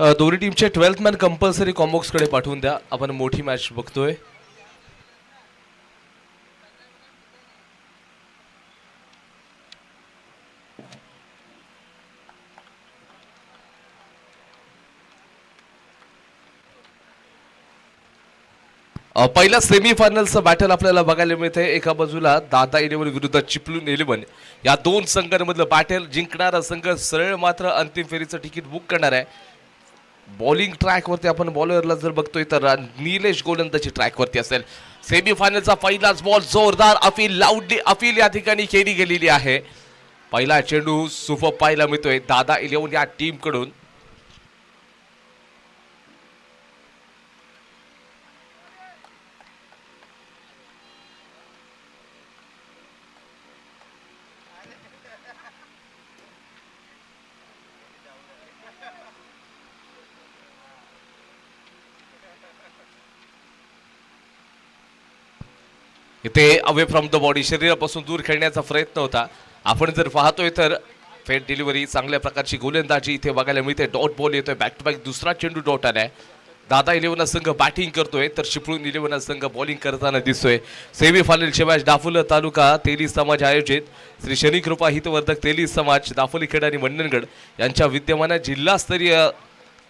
दोन्ही टीमचे 12th man compulsory कॉम्बॉक्सकडे पाठवून द्या. आपण मोठी मॅच बघतोय. पहिला सेमीफायनलचं बॅटल आपल्याला बघायला मिळते. एका बाजूला दादा इलेव्हन विरुद्ध चिपळूण इलेव्हन या दोन संघांमधलं बॅटल. जिंकणारा संघ सरळ मात्र अंतिम फेरीचं तिकीट बुक करणार आहे. बॉलिंग ट्रॅकवरती आपण बॉलरला जर बघतोय तर निलेश गोलंदाजी ट्रॅकवरती असेल. सेमीफायनलचा पहिलाच बॉल जोरदार अपील या ठिकाणी केली गेलेली आहे. पहिला चेंडू सुपर पाहायला मिळतोय दादा इलेव्हन या टीम कडून. इथे अवे फ्रॉम द बॉडी शरीरापासून दूर खेळण्याचा प्रयत्न होता. आपण जर पाहतोय तर फेट डिलिव्हरी चांगल्या प्रकारची गोलंदाजी इथे बघायला मिळते. डॉट बॉल येतोय बॅक टू बॅक दुसरा चेंडू डॉट आलाय. दादा इलेव्हन संघ बॅटिंग करतोय तर चिपळूण इलेव्हन संघ बॉलिंग करताना दिसतोय. सेमीफायनलचे मॅच दाफोली तालुका तेली समाज आयोजित श्री शनी कृपा हितवर्धक तेली समाज दाफोली खेड आणि मंडणगड यांच्या विद्यमाने जिल्हास्तरीय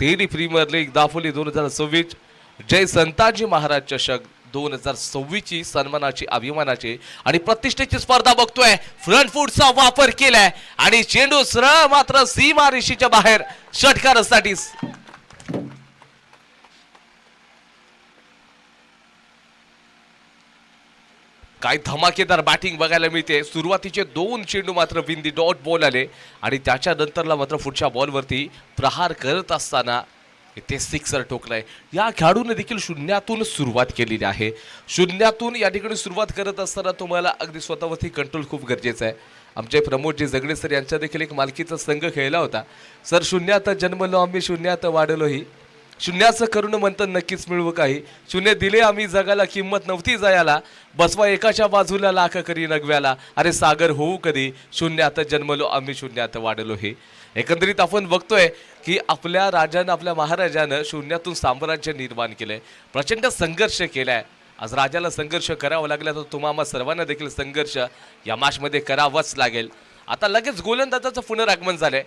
तेली प्रीमियर लीग दाफोली 2026 जय संताजी महाराज चषक 2026 ची सन्मानाची अभिमानाची आणि प्रतिष्ठेची स्पर्धा बघतोय. फ्रंट फूटचा वापर केलाय आणि चेंडू सरळ मात्र सीमा रेषेच्या बाहेर षटकारासाठी. काय धमाकेदार बॅटिंग बघायला मिळते. सुरुवातीचे दोन चेंडू मात्र बिंदी डॉट बॉल आले आणि त्याच्यानंतरला मात्र पुढच्या बॉलवरती प्रहार करत असताना इथे सिक्सर ठोकलाय. या खेळाडूने देखील शून्यातून सुरुवात केलेली आहे. शून्यातून या ठिकाणी सुरुवात करत असताना तुम्हाला अगदी स्वतःवरती कंट्रोल खूप गरजेचं आहे. आमचे प्रमोदजी जगडे सर यांच्या देखील एक मालकीचा संघ खेळला होता. सर शून्यात जन्मलो आम्ही शून्यात वाढलोही, शून्याचं करून म्हणतं नक्कीच मिळवू काही, शून्य दिले आम्ही जगाला किंमत नव्हती जायाला, बसवा एकाच्या बाजूला लाख करी नगव्याला, अरे सागर होऊ कधी शून्यात जन्मलो आम्ही शून्यात वाढलो. हे एकंदरीत आपण बघतोय की आपल्या राजानं आपल्या महाराजानं शून्यातून साम्राज्य निर्माण केलंय. प्रचंड संघर्ष केलाय. आज राजाला संघर्ष करावा लागला तर तुम्हाला सर्वांना देखील संघर्ष या मॅचमध्ये करावाच लागेल. आता लगेच गोलंदाजाचं पुनरागमन झालंय.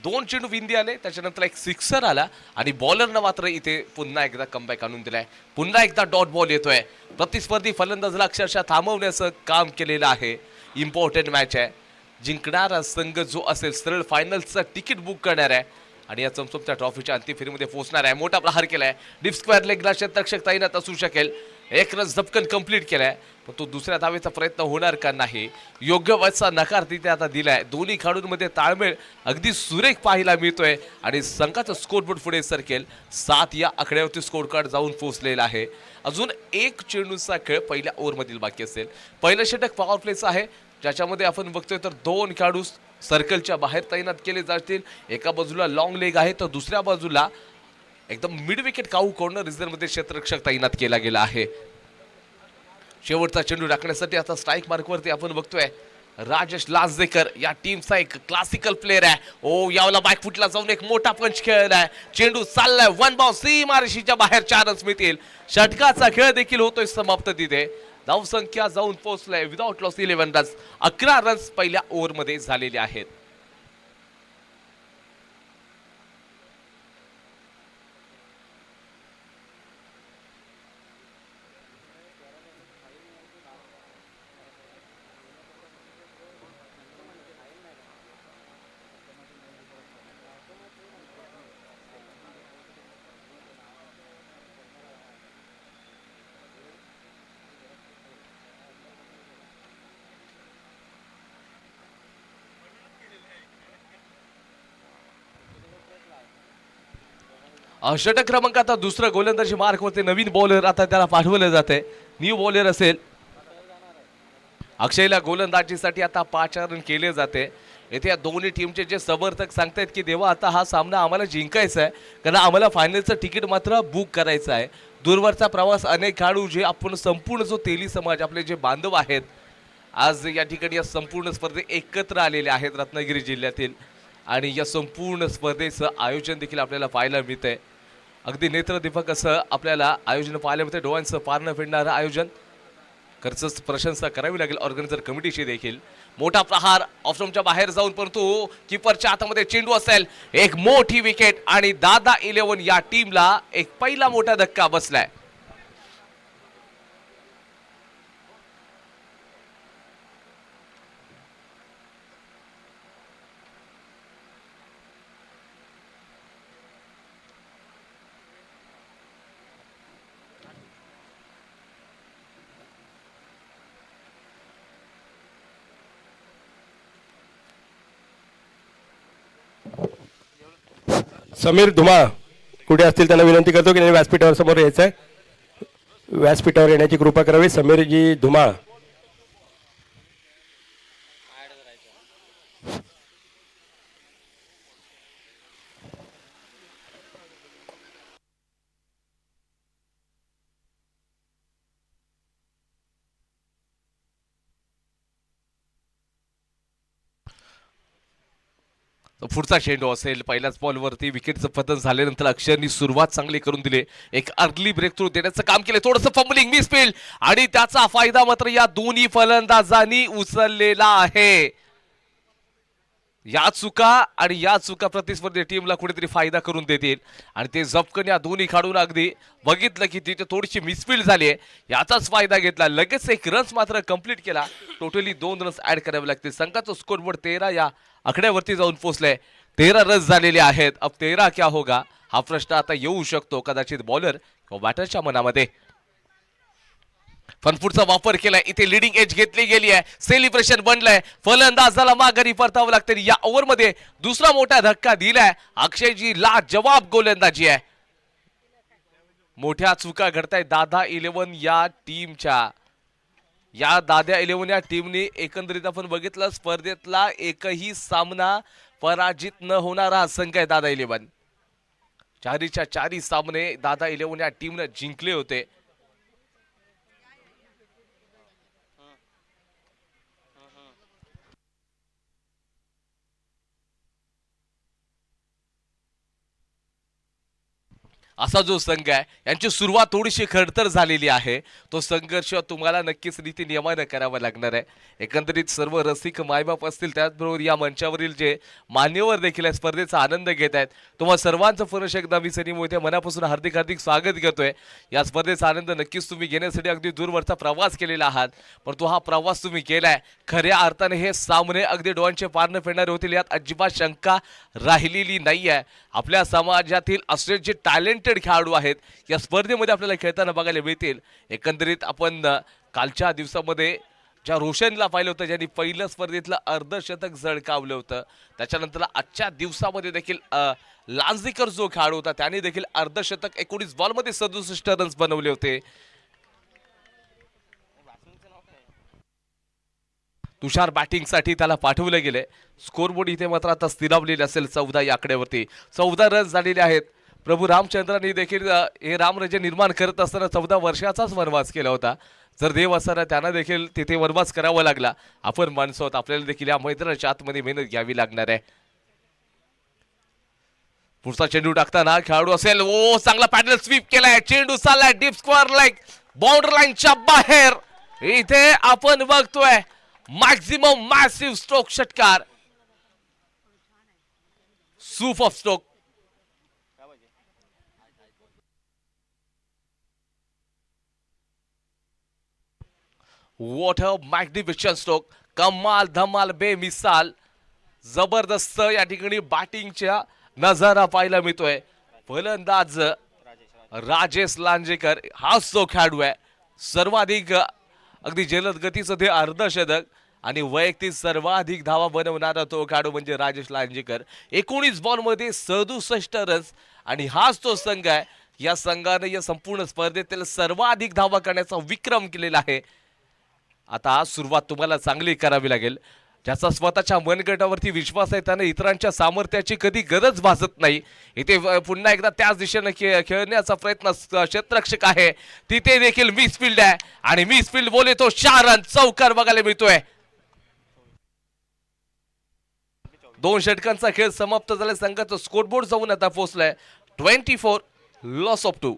दोन चेंडू बिंदी आले, त्याच्यानंतर एक सिक्सर आला आणि बॉलरनं मात्र इथे पुन्हा एकदा कमबॅक आणून दिलाय. पुन्हा एकदा डॉट बॉल येतोय. प्रतिस्पर्धी फलंदाजाला अक्षरशः थांबवण्याचं काम केलेलं आहे. इम्पॉर्टंट मॅच आहे. जिंकणारा संघ जो असेल सरळ फायनलचं तिकीट बुक करणार आहे आणि या चमचमच्या ट्रॉफीच्या अंतिम फेरीमध्ये पोहोचणार आहे. मोठा प्रहार केलाय. डीप स्क्वेअर लेगला क्षेत्ररक्षक तैनात असू शकेल. एक रन झपकन कंप्लीट केलाय, पण तो दुसऱ्या धावेचा प्रयत्न होणार का नाही योग्य वयाचा नकार तिथे आता दिलाय. दोन्ही खेळाडूंमध्ये ताळमेळ अगदी सुरेख पाहायला मिळतोय आणि संघाचं स्कोरबोर्ड पुढे सरकेल. 7 या आकड्यावरती स्कोर कार्ड जाऊन पोहोचलेला आहे. अजून एक चेंडूचा खेळ पहिल्या ओव्हरमधील बाकी असेल. पहिलं षटक पॉवर प्लेचं आहे, ज्याच्यामध्ये आपण बघतोय तर दोन खेळाडू सर्कलच्या बाहेर तैनात केले जातील. एका बाजूला लॉंग लेग आहे तर दुसऱ्या बाजूला एकदम मिड विकेट काऊ कॉर्नर रिझर्व्हमध्ये क्षेत्ररक्षक तैनात केला गेला आहे. शेवटचा चेंडू राखण्यासाठी आता स्ट्राईक मार्कवरती आपण बघतोय राजेश लांजेकर या टीमचा एक क्लासिकल प्लेअर आहे. ओ यावला बॅकफुटला जाऊन एक मोठा पंच खेळलाय. चेंडू चाललाय वन बाउंस सीमारेषेच्या बाहेर 4 रन्स मिळतील. षटकाचा खेळ देखील होतोय समाप्त. तिथे धावसंख्या जाऊन पोहोचलाय विदाउट लॉस 11 रन्स. 11 रन्स पहिल्या ओव्हरमध्ये झालेले आहेत. षटक क्रमांक आता दुसरा गोलंदाजी मार्कवरती नवीन बॉलर आता त्याला पाठवलं जाते. न्यू बॉलर असेल अक्षयला गोलंदाजीसाठी आता 5 रन केले जाते. येथे या दोन्ही टीमचे जे समर्थक सांगतायत की देवा आता हा सामना आम्हाला जिंकायचा आहे, कारण आम्हाला फायनलचं तिकीट मात्र बुक करायचं आहे. दूरवरचा प्रवास अनेक खेळाडू जे आपण संपूर्ण जो तेली समाज आपले जे बांधव आहेत आज या ठिकाणी या संपूर्ण स्पर्धेत एकत्र आलेले आहेत रत्नागिरी जिल्ह्यातील. आणि या संपूर्ण स्पर्धेचं आयोजन देखील आपल्याला पाहायला मिळतंय. अगदी नेत्रदीपक असं आपल्याला आयोजन पाहायला मिळतंय. डोळ्यांचं पारणं फिरणारं आयोजन. खरंच प्रशंसा करावी लागेल ऑर्गनायझर कमिटीची देखील. मोठा प्रहार ऑफस्टंपच्या बाहेर जाऊन, परंतु किपरच्या हातामध्ये चेंडू असेल. एक मोठी विकेट आणि दादा 11 या टीमला एक पहिला मोठा धक्का बसलाय. समीर धुमाळ कुठे असतील त्यांना विनंती करतो की त्यांनी व्यासपीठावर समोर यायचं आहे. व्यासपीठावर येण्याची कृपा करावी. समीरजी धुमाळ. पुढचा चेंडू असेल. पहिल्याच बॉलवरती विकेटचं पतन झाल्यानंतर अक्षरनी सुरुवात चांगली करून दिली. एक अर्ली ब्रेक थ्रू देण्याचं काम केलं. थोडंसं फंबलिंग मिसफील्ड आणि त्याचा फायदा मात्र या दोन्ही फलंदाजांनी उचललेला आहे. या चुका प्रतिस्पर्धी टीमला कुठेतरी फायदा करून देतील आणि ते झपकन या दोन्ही खेळाडूंना अगदी बघितलं की तिथे थोडीशी मिसफील्ड झाली आहे. याचाच फायदा घेतला. लगेच एक रन्स मात्र कंप्लीट केला. टोटली 2 रन्स ऍड करावे लागतील. संघाचा स्कोरबोर्ड 13 या आकड्यावरती जाऊन पोहोचलाय. 13 रन्स झालेले आहेत. अब 13 क्या होगा हा प्रश्न आता येऊ शकतो कदाचित बॉलर किंवा बॅटरच्या मनामध्ये. फनफूटचा वापर केलाय. इथे लिडिंग एज घेतली गेली आहे. सेलिब्रेशन बनलंय. फलंदाजाला माघारी परतावं लागतं. या ओव्हरमध्ये दुसरा मोठा धक्का दिलाय. अक्षयजी लाजवाब गोलंदाजी आहे. मोठ्या चुका घडतायत दादा 11 या टीमच्या. या दादा 11 या टीमने एकंदरीत आपण बघितलं स्पर्धेतला एकही सामना पराजित न होणारा संघ आहे दादा 11. चारीच्या चारी सामने दादा 11 या टीमने जिंकले होते. असा जो संघ आहे यांची सुरुवात थोडीशी खडतर झालेली आहे. तो संघर्ष तुम्हाला नक्कीच नीती नियमाने करावा लागणार आहे. एकंदरीत सर्व रसिक मायबाप असतील त्याचबरोबर या मंचावरील जे मान्यवर देखील आहे स्पर्धेचा आनंद घेत आहेत. तुम्हाला सर्वांचं पुनश्च एकदा मी सनी मोहिते मनापासून हार्दिक हार्दिक स्वागत करतोय. या स्पर्धेचा आनंद नक्कीच तुम्ही घेण्यासाठी अगदी दूरवरचा प्रवास केलेला आहात. परंतु हा प्रवास तुम्ही केलाय खऱ्या अर्थाने हे सामने अगदी डोळ्यांचे पारणं फिरणारे होतील यात अजिबात शंका राहिलेली नाही आहे. आपल्या समाजातील असे जे टॅलेंटेड खेळाडू आहेत या स्पर्धेमध्ये आपल्याला खेळताना बघायला मिळतील. एकंदरीत आपण कालच्या दिवसामध्ये ज्या रोशनला पाहिलं होतं ज्यांनी पहिल्या स्पर्धेतलं अर्धशतक झळकावलं होतं, त्याच्यानंतर आजच्या दिवसामध्ये देखील लांजणीकर जो खेळाडू होता त्याने देखील अर्धशतक 19 बॉलमध्ये 67 रन्स बनवले होते. तुषार बॅटिंगसाठी त्याला पाठवलं गेले. स्कोरबोर्ड इथे मात्र आता स्थिरावलेले असेल 14 या आकड्यावरती. 14 रन्स झालेले आहेत. प्रभू रामचंद्रांनी देखील हे रामराज्य निर्माण करत असताना 14 वर्षाचाच वनवास केला होता. जर देव असताना त्यांना देखील तिथे वनवास करावा लागला. आपण माणसं आहोत, आपल्याला देखील या मैदानाच्या आतमध्ये मेहनत घ्यावी लागणार आहे. पुढचा चेंडू टाकताना खेळाडू असेल. ओ चांगला पॅडल स्वीप केलाय. चेंडू चाललाय डीप स्क्वेअर लाईक बाउंड्री लाईनच्या बाहेर. इथे आपण बघतोय मॅक्झिमम मॅसिव्ह स्ट्रोक षटकार. Soup of stroke. What a magnificent stroke. कमाल धमाल बेमिसाल जबरदस्त या ठिकाणी बॅटिंगच्या नजारा पाहायला मिळतोय. फलंदाज राजेश लांजेकर हाच तो खेळाडू आहे. सर्वाधिक अगदी जलद गतीचं ते अर्धशतक आणि वैयक्तिक सर्वाधिक धावा बनवणारा तो खेळाडू म्हणजे राजेश लांजेकर. 19 बॉलमध्ये 67 रन्स आणि हाच तो संघ आहे. या संघाने या संपूर्ण स्पर्धेतील सर्वाधिक धावा करण्याचा विक्रम केलेला आहे. आता सुरुवात तुम्हाला चांगली करावी लागेल. ज्याचा स्वतःच्या मनगटावरती विश्वास आहे त्याने इतरांच्या सामर्थ्याची कधी गरज भासत नाही. इथे पुन्हा एकदा त्याच दिशेने खेळण्याचा प्रयत्न क्षेत्ररक्षक आहे. तिथे देखील मिसफील्ड आहे आणि मिसफील्ड बोले तो 4 रन चौकार बघायला मिळतोय. 2 षटकांचा खेळ समाप्त झाला. संघाचा स्कोरबोर्ड जाऊन आता पोहोचलाय 24 लॉस ऑफ 2.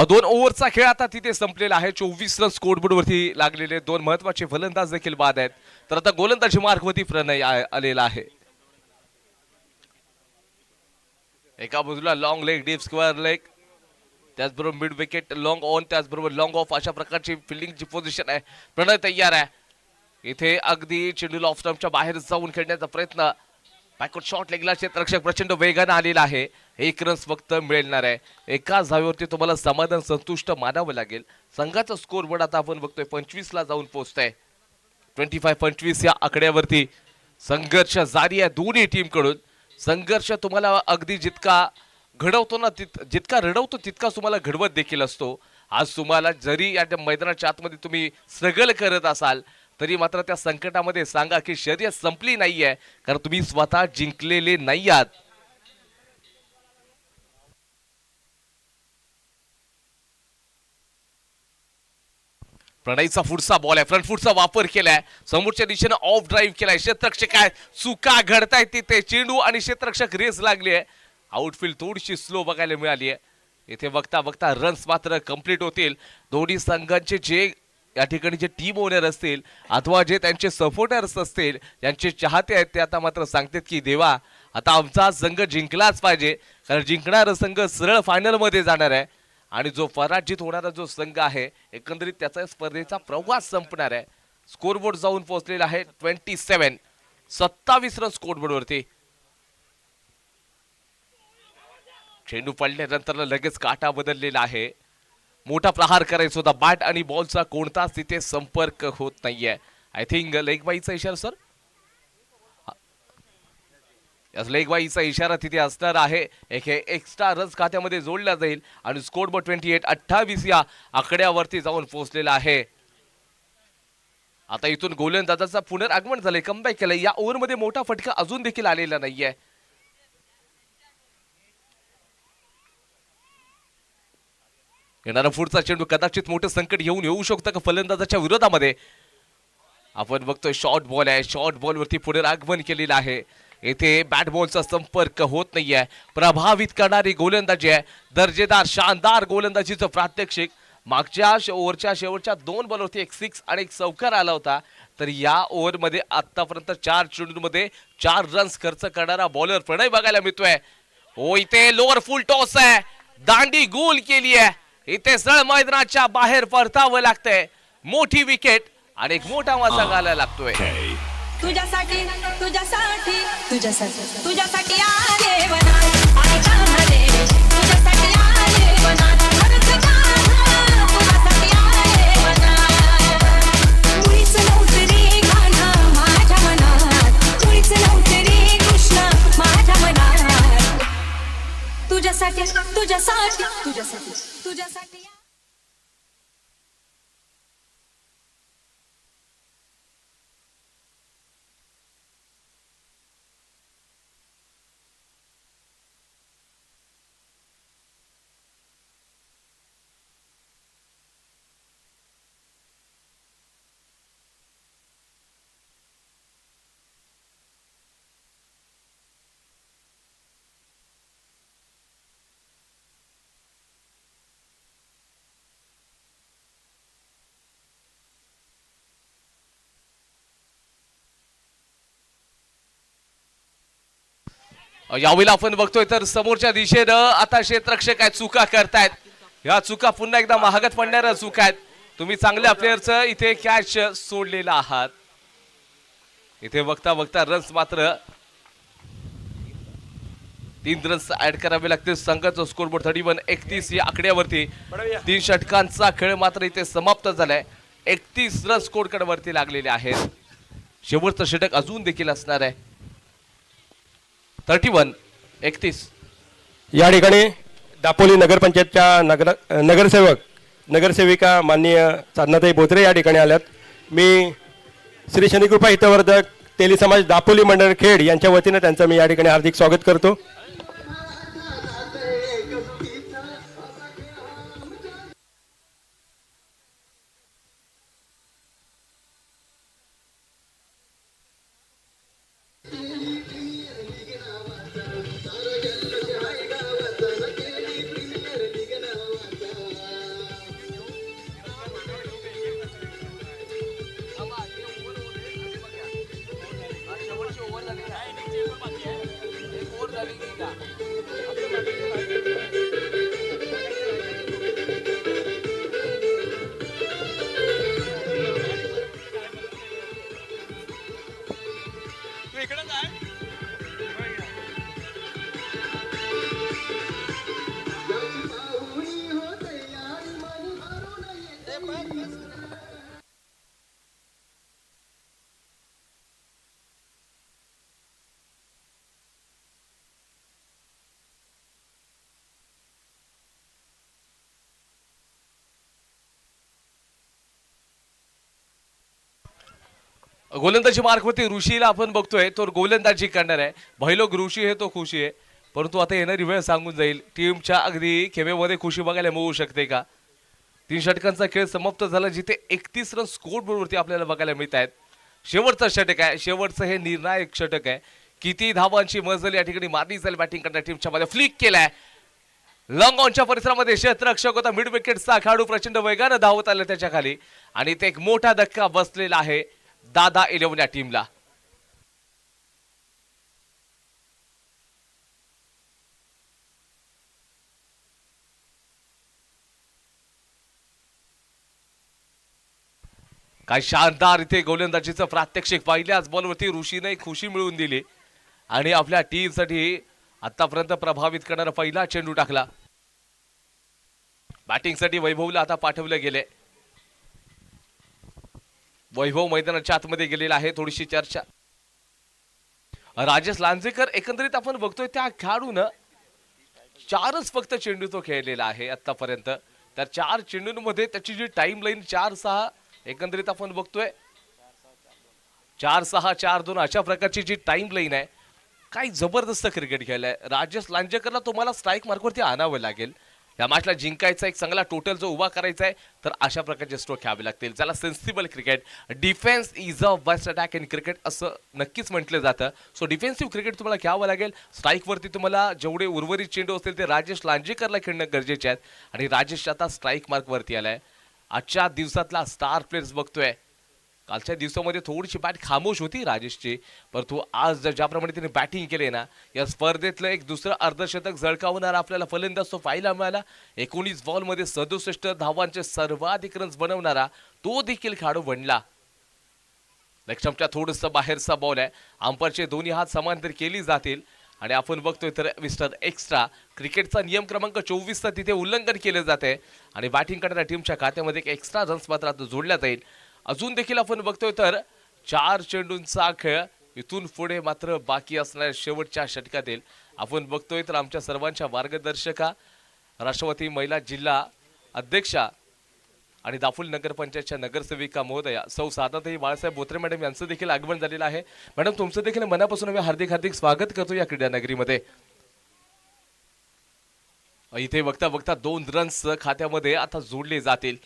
दोन ओव्हरचा खेळ आता तिथे संपलेला आहे. 24 रन स्कोरबोर्ड वरती लागलेले 2 महत्वाचे फलंदाज देखील बाद आहेत. तर आता गोलंदाजी मार्गवरती प्रणय आलेला आहे. एका बाजूला long leg, deep square leg, त्याचबरोबर मिड विकेट, लॉंग ऑन, त्याचबरोबर लॉंग ऑफ, अशा प्रकारची फिल्डिंगची पोझिशन आहे. प्रणय तयार आहे. इथे अगदी चेंडूला ऑफ स्टंपच्या बाहेर जाऊन खेळण्याचा प्रयत्न. बॅकवर्ड शॉट लेगला क्षेत्ररक्षक प्रचंड वेगाने आलेला आहे. 1 रन फक्त मिळणार आहे. एका धावेवरती तुम्हाला समाधान संतुष्ट मानावं लागेल. संघाचा स्कोर बोर्ड आता आपण बघतोय 25 ला जाऊन पोहोचतोय. 25-25 या आकड्यावरती संघर्ष जारी आहे दोन्ही टीम कडून. संघर्ष तुम्हाला अगदी जितका घडवतो ना, जितका रडवतो तितका तुम्हाला घडवत देखील असतो. आज तुम्हाला जरी या मैदानाच्या आतमध्ये तुम्ही स्ट्रगल करत असाल तरी मात्र त्या संकटामध्ये सांगा की शर्यत संपली नाहीये, कारण तुम्ही स्वतः जिंकलेले नाही आहात. प्रणयचा पुढचा बॉल आहे. फ्रंट फुटचा वापर केलाय. समोरच्या दिशेने ऑफ ड्राईव्ह केलाय. क्षेत्ररक्षक काय चुका घडतायत तिथे. चेंडू आणि क्षेत्ररक्षक रेस लागली आहे. आउटफील्ड थोडीशी स्लो बघायला मिळाली आहे. इथे बघता बघता रन्स मात्र कंप्लीट होतील. दोन्ही संघांचे जे या ठिकाणी जे टीम ओनर असतील अथवा जे त्यांचे सपोर्टर्स असतील, त्यांचे चाहते आहेत, ते आता मात्र सांगतात की देवा आता आमचा संघ जिंकलाच पाहिजे, कारण जिंकणारा संघ सरळ फायनल मध्ये जाणार आहे आणि जो पराजित होणारा जो संघ आहे एकंदरीत त्याचा स्पर्धेचा प्रवास संपणार आहे. स्कोरबोर्ड जाऊन पोहोचलेला आहे 27 रन स्कोरबोर्ड वरती. चेंडू पडल्यानंतर लगेच काटा बदललेला आहे. मोठा प्रहार करायचा होता. बॅट आणि बॉलचा कोणताच तिथे संपर्क होत नाहीये. आय थिंक लेग बाईचा इशारा सर, लेग बाईचा इशारा तिथे असणार आहे. एक एक्स्ट्रा रन्स खात्यामध्ये जोडला जाईल आणि स्कोरबोर्ड 28 या आकड्यावरती जाऊन पोहोचलेला आहे. आता इथून गोलंदाजाचा पुनरागमन झालंय, कमबॅक केलंय. या ओव्हरमध्ये मोठा फटका अजून देखील आलेला नाहीये. येणारा पुढचा चेंडू कदाचित मोठं संकट घेऊन येऊ शकतं का फलंदाजाच्या विरोधामध्ये. आपण बघतोय शॉर्ट बॉल आहे. शॉर्ट बॉल वरती पुनरागमन केलेलं आहे. येथे बॅट बॉलचा संपर्क होत नाहीये. प्रभावित करणारी गोलंदाजी आहे. दर्जेदार शानदार गोलंदाजीचं प्रात्यक्षिक. मागच्या ओव्हरच्या शेवटच्या 2 बॉलवरती एक 6 आणि एक चौकार आला होता. तर या ओव्हरमध्ये आतापर्यंत 4 चेंडूंमध्ये 4 रन्स खर्च करणारा बॉलर प्रणय बघायला मिळतोय. हो, इथे लोअर फुल टॉस आहे. दांडी गोल केली आहे. इथे सरळ मैदानाच्या बाहेर परतावं लागतंय. मोठी विकेट आणि एक मोठा वाचा घालायला लागतोय. तुझ्यासाठी तुझ्यासाठी तुझ्यासाठी तुझ्यासाठी आले वनात आईच्या मध्ये. तुझ्यासाठी आले वनात खरंच जाना. तुझ्यासाठी आले वनात. मुळीच नव्हतं रे गाणा माझ्या मनात. मुळीच नव्हतं रे कृष्ण माझ्या मनात. तुझ्यासाठी तुझ्यासाठी तुझ्यासाठी तुझ्यासाठी. यावेळेला आपण बघतोय तर समोरच्या दिशेनं आता क्षेत्ररक्षक काय चुका करतायत. या चुका पुन्हा एकदा महागात पडणाऱ्या चुका आहेत. तुम्ही चांगल्या प्लेअरचं इथे कॅच सोडलेला आहात. इथे बघता बघता रन्स मात्र 3 रन्स ऍड करावे लागतील. संघाचा स्कोरबोर्ड 31-31 या आकड्यावरती 3 षटकांचा खेळ मात्र इथे समाप्त झालाय. 31 रन स्कोर वरती लागलेले आहेत. शेवटचं षटक अजून देखील असणार आहे. 31-31. या ठिकाणी दापोली नगरपंचायतच्या नगरसेविका माननीय साधनाताई बोत्रे या ठिकाणी आल्यात. मी श्री शनिकृपा हितवर्धक तेली समाज दापोली मंडळ खेड यांच्या वतीनं त्यांचं मी या ठिकाणी हार्दिक स्वागत करतो. गोलंदाजी मार्कवरती ऋषीला आपण बघतोय तो गोलंदाजी करणार आहे. भैलोक ऋषी आहे तो खुशी आहे, परंतु आता येणारी वेळ सांगून जाईल. टीमच्या अगदी खेमेमध्ये खुशी बघायला मिळू शकते का. 3 षटकांचा खेळ समाप्त झाला जिथे 31 रन स्कोर बोर्डवरती आपल्याला बघायला मिळत आहेत. शेवटचं षटक आहे. शेवटचं हे निर्णायक षटक आहे. किती धावांची मजल या ठिकाणी मारली जाईल बॅटिंग करणाऱ्या टीमच्या मध्ये. फ्लिक केलाय लॉंग ऑनच्या परिसरामध्ये. क्षेत्ररक्षक होता मिड विकेटचा खेळाडू प्रचंड वेगानं धावत आला त्याच्या खाली आणि ते एक मोठा धक्का बसलेला आहे दादा 11 या टीमला. काय शानदार इथे गोलंदाजीचं प्रात्यक्षिक पहिल्याच बॉलवरती ऋषीने खुशी मिळवून दिली आणि आपल्या टीमसाठी आतापर्यंत प्रभावित करणारा पहिला चेंडू टाकला. बॅटिंगसाठी वैभवला आता पाठवलं गेले. वैभव मैदानाच्या आतमध्ये गेलेला आहे. थोडीशी चर्चा. राजेश लांजेकर एकंदरीत आपण बघतोय त्या खेळाडूनं 4च फक्त चेंडू तो खेळलेला आहे आतापर्यंत. त्या 4 चेंडूंमध्ये त्याची जी टाइम लाईन 4-6 एकंदरीत आपण बघतोय 4-6-4-2 अशा प्रकारची जी टाइम लाईन आहे. काय जबरदस्त क्रिकेट खेळलाय राजेश लांजेकरला. तुम्हाला स्ट्राईक मार्कवरती आणावं लागेल. या मॅचला जिंकायचा एक चांगला टोटल जो उभा करायचा आहे तर अशा प्रकारचे स्ट्रोक घ्यावे लागतील. ज्याला sensible cricket, defence is a best attack in cricket असं नक्कीच म्हटलं जातं. सो डिफेन्सिव्ह क्रिकेट तुम्हाला घ्यावं लागेल. स्ट्राईकवरती तुम्हाला जेवढे उर्वरित चेंडू असतील ते राजेश लांजेकरला खेळणं गरजेचे आहेत आणि राजेश आता स्ट्राईक मार्कवरती आलाय. आजच्या दिवसातला स्टार प्लेयर्स बघतोय. कालच्या दिवसामध्ये थोडीशी बॅट खामोश होती राजेशची, परंतु आज ज्याप्रमाणे त्याने बॅटिंग केले ना या स्पर्धेतलं एक दुसरं अर्धशतक झळकावणारा आपल्याला फलंदाज तो पाहायला मिळाला. 19 बॉलमध्ये 67 धावांचे सर्वाधिक रन्स बनवणारा तो देखील खेळाडू बनला. लक्ष्मच्या थोडंसं बाहेरचा बॉल आहे. अंपायरचे दोन्ही हात समांतर केली जातील आणि आपण बघतोय तर मिस्टर एक्स्ट्रा क्रिकेटचा नियम क्रमांक 24 तिथे उल्लंघन केले जाते आणि बॅटिंग करणाऱ्या टीमच्या खात्यामध्ये एक एक्स्ट्रा रन्स मात्र आता जोडल्या जाईल. अजून देखील आपण बघतोय तर 4 चेंडूंचा खेळ इथून पुढे मात्र बाकी असणाऱ्या शेवटच्या षटकातील आपण बघतोय तर आमच्या सर्वांच्या मार्गदर्शका राष्ट्रवादी महिला जिल्हा अध्यक्षा आणि दापोली नगरपंचायतच्या नगरसेविका महोदया सौ साधनाताई बाळासाहेब बोत्रे मॅडम यांचं देखील आगमन झालेलं आहे. मॅडम तुमचं देखील मनापासून आम्ही हार्दिक स्वागत करतो या क्रीडा नगरीमध्ये. इथे बघता बघता 2 रन्स खात्यामध्ये आता जोडले जातील.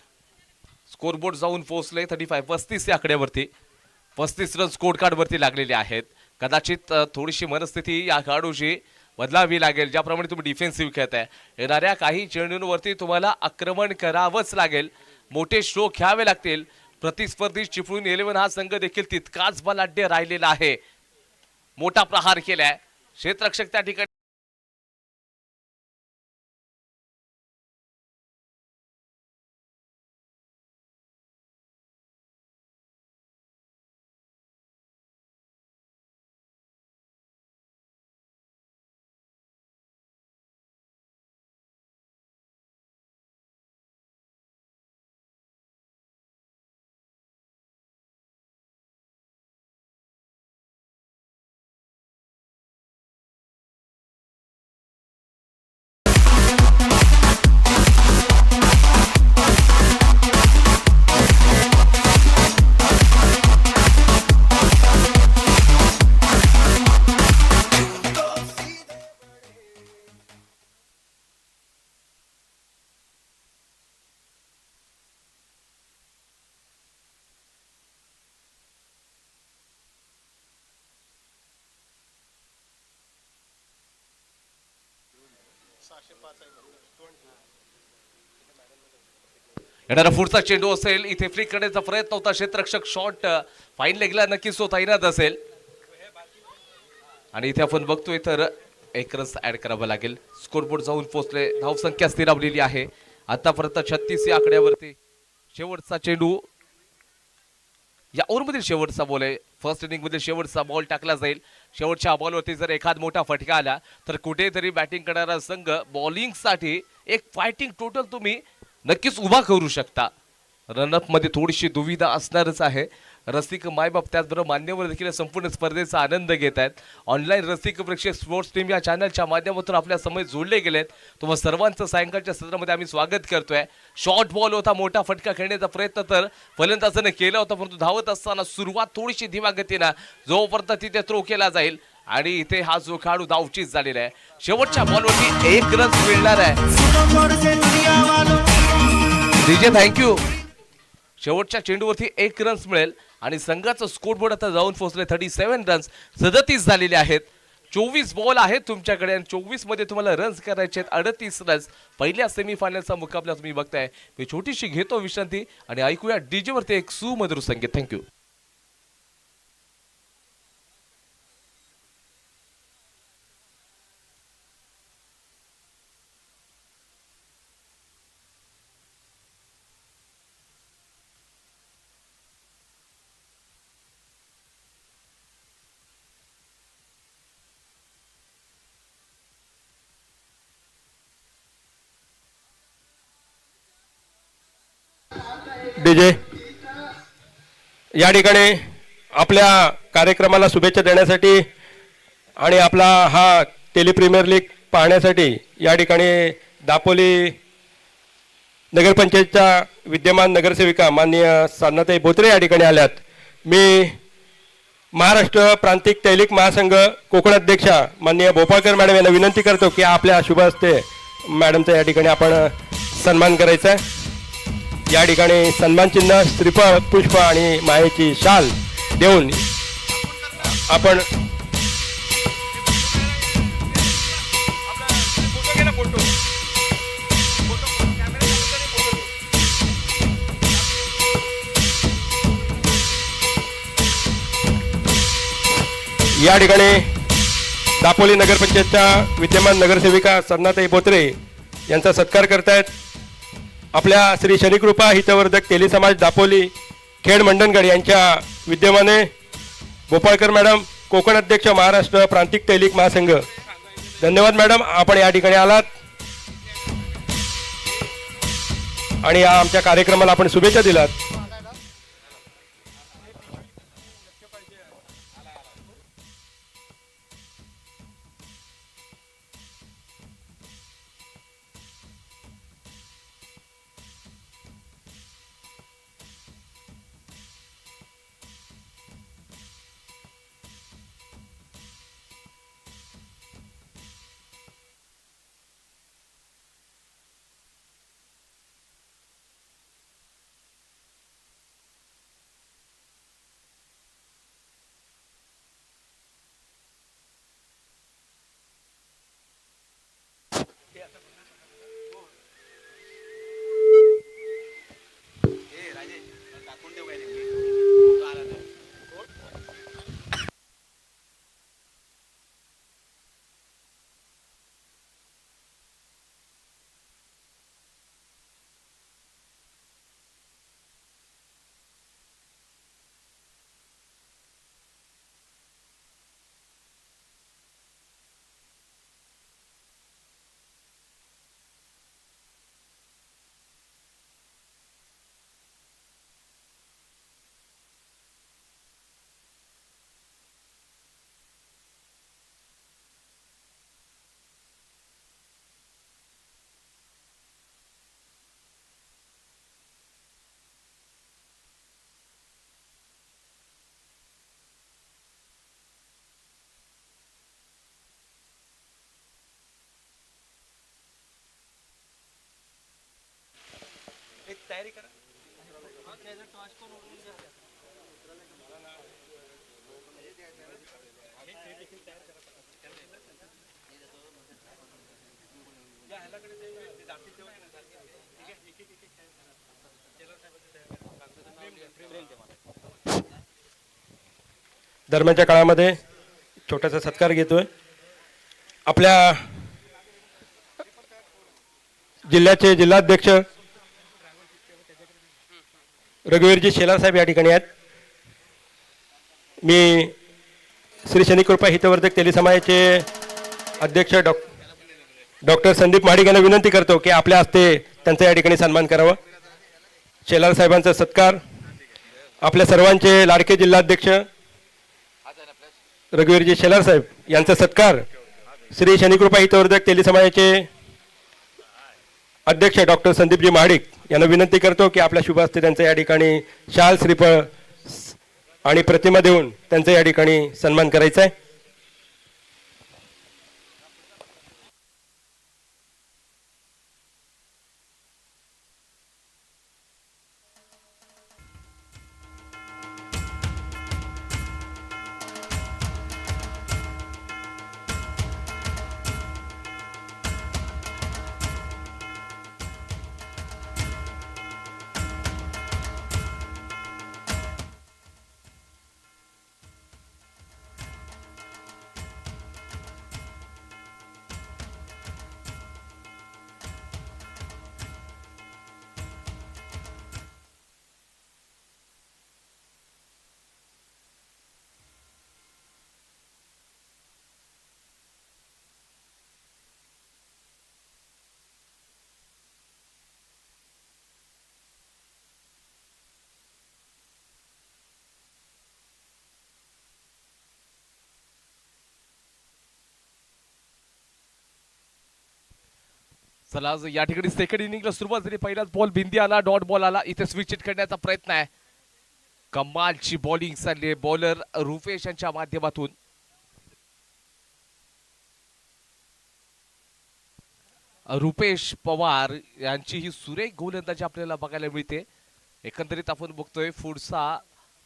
स्कोरबोर्ड जाऊन पोहोचले 35 या आकड्यावरती. 35 रन स्कोर कार्ड वरती लागलेले आहेत. कदाचित थोडीशी मनस्थिती या खेळाडूची बदलावी लागेल. ज्याप्रमाणे तुम्ही डिफेन्सिव्ह खेळताय येणाऱ्या काही चेंडूंवरती तुम्हाला आक्रमण करावंच लागेल. मोठे स्ट्रोक घ्यावे लागतील. प्रतिस्पर्धी चिपळूण 11 हा संघ देखील तितकाच बलाढ्य राहिलेला आहे. मोठा प्रहार केलाय. क्षेत्ररक्षक त्या ठिकाणी येणारा पुढचा चेंडू असेल. इथे फ्लिक करण्याचा प्रयत्न होता. क्षेत्ररक्षक शॉट फाईन लेगला नक्कीच तो तैनात असेल आणि इथे आपण बघतोय तर एक रन ऍड करावा लागेल. स्कोरबोर्ड जाऊन पोहोचले. धावसंख्या स्थिरावलेली आहे आतापर्यंत 36 या आकड्यावरती. शेवटचा चेंडू या ओव्हरमधील शेवटचा बॉल आहे. फर्स्ट इनिंग मधील शेवटचा बॉल टाकला जाईल. शेवटच्या बॉलवरती जर एखाद मोठा फटका आला तर कुठेतरी बॅटिंग करणारा संघ बॉलिंगसाठी एक फायटिंग टोटल तुम्ही नक्कीच उभा करू शकता. रनअप मध्ये थोडीशी दुविधा असणारच आहे. रसिक मायबाप त्याचबरोबर मान्यवर देखील संपूर्ण स्पर्धेचा आनंद घेत आहेत. ऑनलाईन रसिक प्रेक्षक स्पोर्ट्स टीम या चॅनलच्या माध्यमातून आपल्या समय जोडले गेलेत. तुम्हा सर्वांचं सायंकाळच्या सत्रामध्ये आम्ही स्वागत करतोय. शॉर्ट बॉल होता. मोठा फटका खेळण्याचा प्रयत्न तर फलंदाजाने केला होता परंतु धावत असताना सुरुवात थोडीशी धीम्या गतीनं जोपर्यंत तिथे थ्रो केला जाईल आणि इथे हा जो खेळाडू धावचीच झालेला आहे. शेवटच्या बॉलवरती एक रन मिळणार आहे. DJ thank you. शेवटच्या चेंडूवरती एक रन्स मिळेल आणि संघाचं स्कोरबोर्ड आता जाऊन पोहोचले 37 रन्स 37 झालेले आहेत. 24 बॉल आहेत तुमच्याकडे आणि 24 मध्ये तुम्हाला रन्स करायचे आहेत 38 रन्स. पहिल्या सेमीफायनलचा मुकाबला तुम्ही बघताय. मी छोटीशी घेतो विश्रांती आणि ऐकूया डीजे वरती एक सुमधुर संगीत. थँक्यू. डीजे या ठिकाणी आपल्या कार्यक्रमाला शुभेच्छा देण्यासाठी आणि आपला हा टेलिप्रीमियर लीग पाहण्यासाठी या ठिकाणी दापोली नगरपंचायतच्या विद्यमान नगरसेविका माननीय साधनाताई बोत्रे या ठिकाणी आल्यात. मी महाराष्ट्र प्रांतिक तैलिक महासंघ कोकण अध्यक्षा माननीय भोपाळकर मॅडम यांना विनंती करतो की आपल्या शुभ हस्ते मॅडमचा या ठिकाणी आपण सन्मान करायचा आहे. या ठिकाणी सन्मान चिन्ह श्रीफळ पुष्प आणि मायेची शाल देऊन आपण या ठिकाणी दापोली नगरपंचायतच्या विद्यमान नगरसेविका साधनाताई बोत्रे यांचा सत्कार करतायत. आपल्या श्री शनिकृपा हितवर्धक तेली समाज दापोली खेड मंडणगड यांच्या विद्यमाने भोपाळकर मॅडम कोकण अध्यक्ष महाराष्ट्र प्रांतिक तैलिक महासंघ. धन्यवाद मॅडम, आपण या ठिकाणी आलात आणि या आमच्या कार्यक्रमाला आपण शुभेच्छा दिलात. दरम्यानच्या काळामध्ये छोटासा सत्कार घेतोय. आपल्या जिल्ह्याचे जिल्हाध्यक्ष रघुवीरजी शेलार साहेब या ठिकाणी आहेत. मी श्री शनिकृपा हितवर्धक तेली समाजाचे अध्यक्ष डॉक्टर संदीप महाडिक यांना विनंती करतो की आपल्या हस्ते त्यांचा या ठिकाणी सन्मान करावा. शेलार साहेबांचा सत्कार आपल्या सर्वांचे लाडके जिल्हाध्यक्ष रघुवीरजी शेलार साहेब यांचा सत्कार श्री शनिकृपा हितवर्धक तेली समाजाचे अध्यक्ष डॉक्टर संदीपजी महाडिक यांना विनंती करतो की आपल्या शुभ हस्ते त्यांचा या ठिकाणी शाल श्रीफळ आणि प्रतिमा देऊन त्यांचा या ठिकाणी सन्मान करायचा आहे. चला आज या ठिकाणी सेकंड इनिंगला सुरुवात झाली. पहिलाच बॉल भिंदी आला, डॉट बॉल आला. इथे स्विच हिट करण्याचा प्रयत्न आहे. कमालची बॉलिंग चालली बॉलर रुपेश यांच्या माध्यमातून. रुपेश पवार यांची ही सुरेख गोलंदाजी आपल्याला बघायला मिळते. एकंदरीत आपण बघतोय पुढचा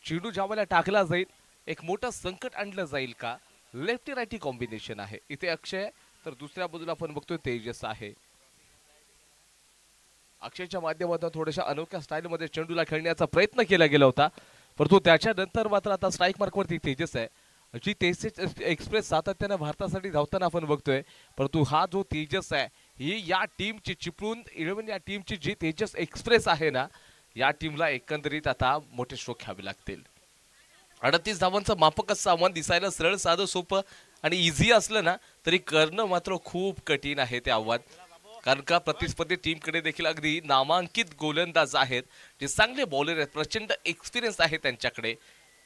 चेंडू ज्यावेळेला टाकला जाईल एक मोठं संकट आणलं जाईल का. लेफ्टी राईटी कॉम्बिनेशन आहे. इथे अक्षय तर दुसऱ्या बाजूला आपण बघतोय तेजस आहे. अक्षयच्या माध्यमातून थोड्याशा अनोख्या स्टाईलमध्ये चेंडूला खेळण्याचा प्रयत्न केला गेला होता, परंतु त्याच्यानंतर मात्र आता स्ट्राईक मार्कवरती तेजस आहे. जी तेजस एक्सप्रेस सातत्याने भारतासाठी धावताना आपण बघतोय, परंतु हा जो तेजस आहे ही या टीमची चिपळूण 11 या टीमची जी तेजस एक्सप्रेस आहे ना, या टीमला एकंदरीत आता मोठे स्ट्रोक घ्यावे लागतील. 38 धावांचं माफकच सामान दिसायला सरळ साधं सोपं आणि इझी असलं ना तरी करणं मात्र खूप कठीण आहे ते आव्हान. कारण का प्रतिस्पर्धी टीमकडे देखील अगदी नामांकित गोलंदाज आहेत, जे चांगले बॉलर आहेत, प्रचंड एक्सपिरियन्स आहे त्यांच्याकडे.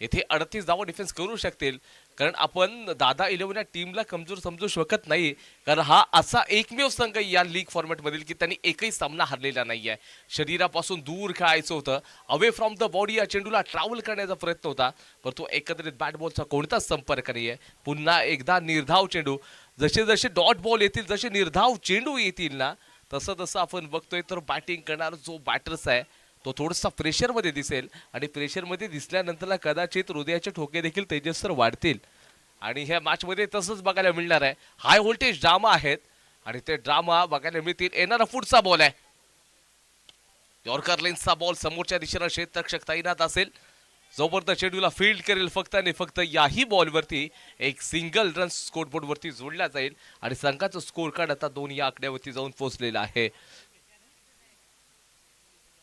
येथे 38 धावा डिफेन्स करू शकतील, कारण आपण दादा 11 या टीमला कमजोर समजू शकत नाही. कारण हा असा एकमेव संघ या लीग फॉर्मॅटमधील की त्यांनी एकही सामना हरलेला नाहीये. शरीरापासून दूर खेळायचं होतं, अवे फ्रॉम द बॉडी या चेंडूला ट्रॅव्हल करण्याचा प्रयत्न होता, परंतु एकंदरीत बॅट बॉलचा कोणताच संपर्क नाहीये. पुन्हा एकदा निर्धाव चेंडू. जसे जसे डॉट बॉल येतील, जसे निर्धाव चेंडू येतील ना, तसं तसं आपण बघतोय तर बॅटिंग करणारा जो बॅटर्स आहे तो थोडासा प्रेशरमध्ये दिसेल आणि प्रेशरमध्ये दिसल्यानंतर कदाचित हृदयाचे ठोके देखील तेजस्वर वाढतील. आणि ह्या मॅचमध्ये तसंच बघायला मिळणार आहे. हाय व्होल्टेज ड्रामा आहेत आणि ते ड्रामा बघायला मिळतील. येणारा पुढचा बॉल आहे यॉर्कर लेन्सचा बॉल. समोरच्या दिशेला क्षेत्ररक्षक तैनात असेल, जबरदस्त चेंडूला फील्ड करेल फक्त आणि फक्त. याही बॉलवरती एक सिंगल रन स्कोरबोर्ड वरती जोडला जाईल आणि संघाचं स्कोर कार्ड आता 2 या आकड्यावरती जाऊन पोहोचलेला आहे.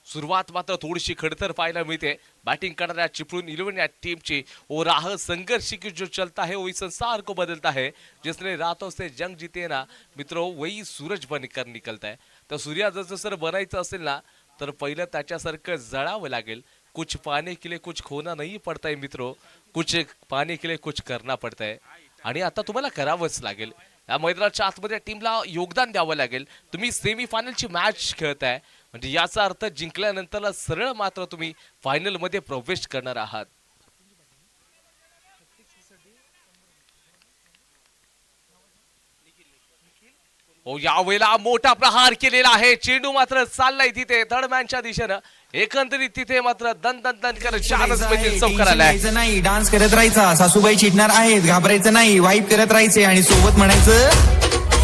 सुरुवात मात्र थोडीशी खडतर पाहायला मिळते बॅटिंग करणाऱ्या चिपळूण 11 या टीमची. और राह संघर्ष की जो चलता है वही संसार को बदलता है, जिसने रातों से जंग जीते ना मित्रों वही सूरज बनकर निकलता है. तर सूर्याचं जर बनायचं असेल ना तर पहिलं त्याच्यासारखं जळावं लागेल. कुछ पाने के लिए कुछ खोना नहीं पड़ता है मित्रों, कुछ पाने के लिए कुछ करना पड़ता है. आणि आता तुम्हाला करावंच लागेल. या मैदानाच्या आतमध्ये टीमला योगदान द्यावं लागेल. तुम्ही सेमीफायनलची मॅच खेळताय म्हणजे याचा अर्थ जिंकल्यानंतर सरळ मात्र तुम्ही फायनल मध्ये प्रवेश करणार आहात. हो यावेळेला मोठा प्रहार केलेला आहे. चेंडू मात्र चाललाय तिथे दरम्यानच्या दिशेनं. एकंदरीत तिथे मात्र दन दन दन करत चारच मध्ये चौकार आलाय. नाही डान्स करत राहायचा. सासूबाई चिडणार आहेत, घाबरायचं नाही, वाईप करत राहायचे आणि सोबत म्हणायचं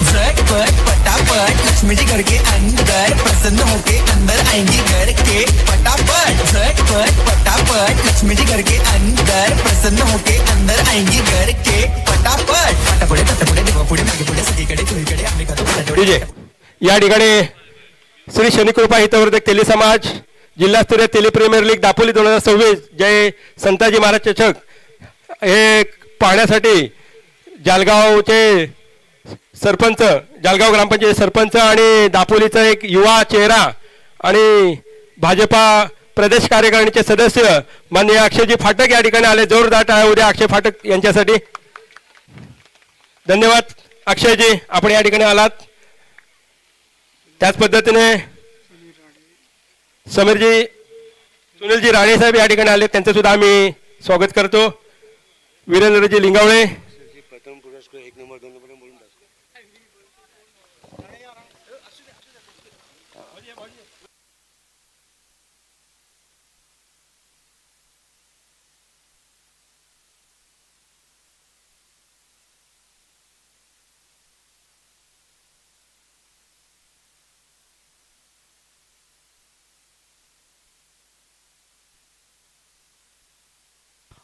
झटपट पटापट लक्ष्मीजी घर के अंदर प्रसन्न होके अंदर आएंगी घर के पटापट. झटपट पटापट लक्ष्मीजी घर के अंदर प्रसन्न होके अंदर आएंगी घर के पटापट. पटापुढे तटापुढे देवापुढे मागे पुढे सगळीकडे चोहीकडे आम्ही खातो डीजे या ठिकाणी श्री शनिकृपा हितवर्धक तेली समाज जिल्हास्तरीय तेली प्रीमियर लीग दापोली 2026 जय संताजी महाराज चषक हे पाहण्यासाठी जालगावचे सरपंच, जालगाव ग्रामपंचायत सरपंच आणि दापोलीचा एक युवा चेहरा आणि भाजपा प्रदेश कार्यकारिणीचे सदस्य माननीय अक्षयजी फाटक या ठिकाणी आले. जोरदार टाळ्या उद्या अक्षय फाटक यांच्यासाठी. धन्यवाद अक्षयजी, आपण या ठिकाणी आलात. त्याच पद्धतीने समीरजी, सुनीलजी राणे साहेब या ठिकाणी आले, त्यांचं सुद्धा आम्ही स्वागत करतो. वीरेंद्रजी लिंगावळे. प्रथम पुरस्कार 1 नंबर 2 नंबर बोलून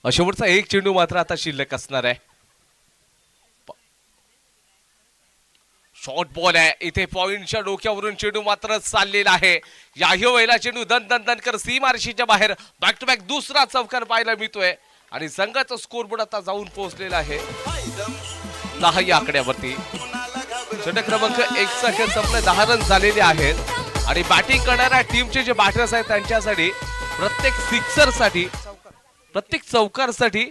शेवटचा एक चेंडू मात्र आता शिल्लक असणार आहे. शॉर्ट बॉल आहे इथे. पॉइंटच्या डोक्यावरून चेंडू मात्र चाललेला आहे. याही वेळेला चेंडू दन दन दन कर सीमारेषेच्या बाहेर. बॅक टू बॅक दुसरा चौकार पाहायला मिळतोय आणि संघाचा स्कोरबोर्ड आता जाऊन पोहोचलेला आहे 10 या आकड्यावरती. षटक क्रमांक 1 चा खेळ संपला. 10 रन झालेले आहेत आणि बॅटिंग करणाऱ्या टीमचे जे बॅटर्स आहेत त्यांच्यासाठी प्रत्येक सिक्सरसाठी, प्रत्येक चौकारसाठी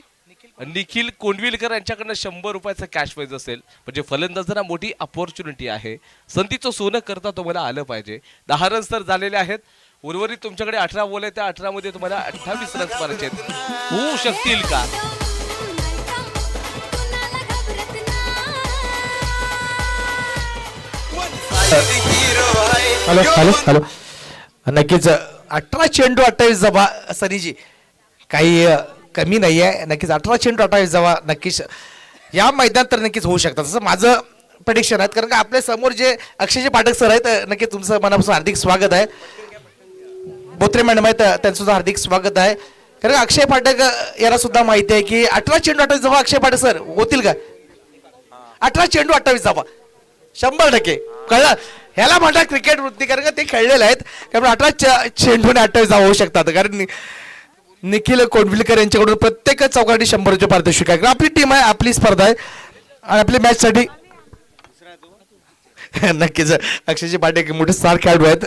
निखिल कोंडविलकर यांच्याकडनं 100 रुपयाचं कॅश प्राइज असेल. म्हणजे फलंदाजांना मोठी अपॉर्च्युनिटी आहे. संधीचं सोनं करता तुम्हाला आलं पाहिजे. 10 रन्स तर झालेले आहेत. उर्वरित तुमच्याकडे 18 बॉल आहेत. त्या 18 मध्ये तुम्हाला 28 रन्स मारायचे आहेत. होऊ शकतील का? हॅलो हॅलो हॅलो नक्कीच 18 चेंडू 28 जबा सनीजी काही कमी नाही आहे. नक्कीच 18 चेंडू 28 जबा नक्कीच या मैदानात तर नक्कीच होऊ शकतात असं माझं प्रेडिक्शन आहे. कारण का आपल्या समोर जे अक्षयजी पाठक सर आहेत नक्की तुमचं मनापासून हार्दिक स्वागत आहे. बोत्रे मॅडम आहेत त्यांचं सुद्धा हार्दिक स्वागत आहे. कारण अक्षय पाठक याला सुद्धा माहिती आहे की 18 चेंडू 28 जबा अक्षय पाठक सर होतील का? 18 चेंडू 28 जबा 100% कळलं. ह्याला म्हणतात क्रिकेट वृत्ती. कारण का ते खेळलेले आहेत. कारण 18 चेंडूने 28 धावा होऊ शकतात. कारण निखिल कोंडविलकर यांच्याकडून प्रत्येक चौकाठी 100 रुपये पारितोषिक आहे. आपली टीम आहे, आपली स्पर्धा आहे आणि आपली मॅचसाठी नक्कीच अक्षयजी पाटील मोठे स्टार खेळाडू आहेत.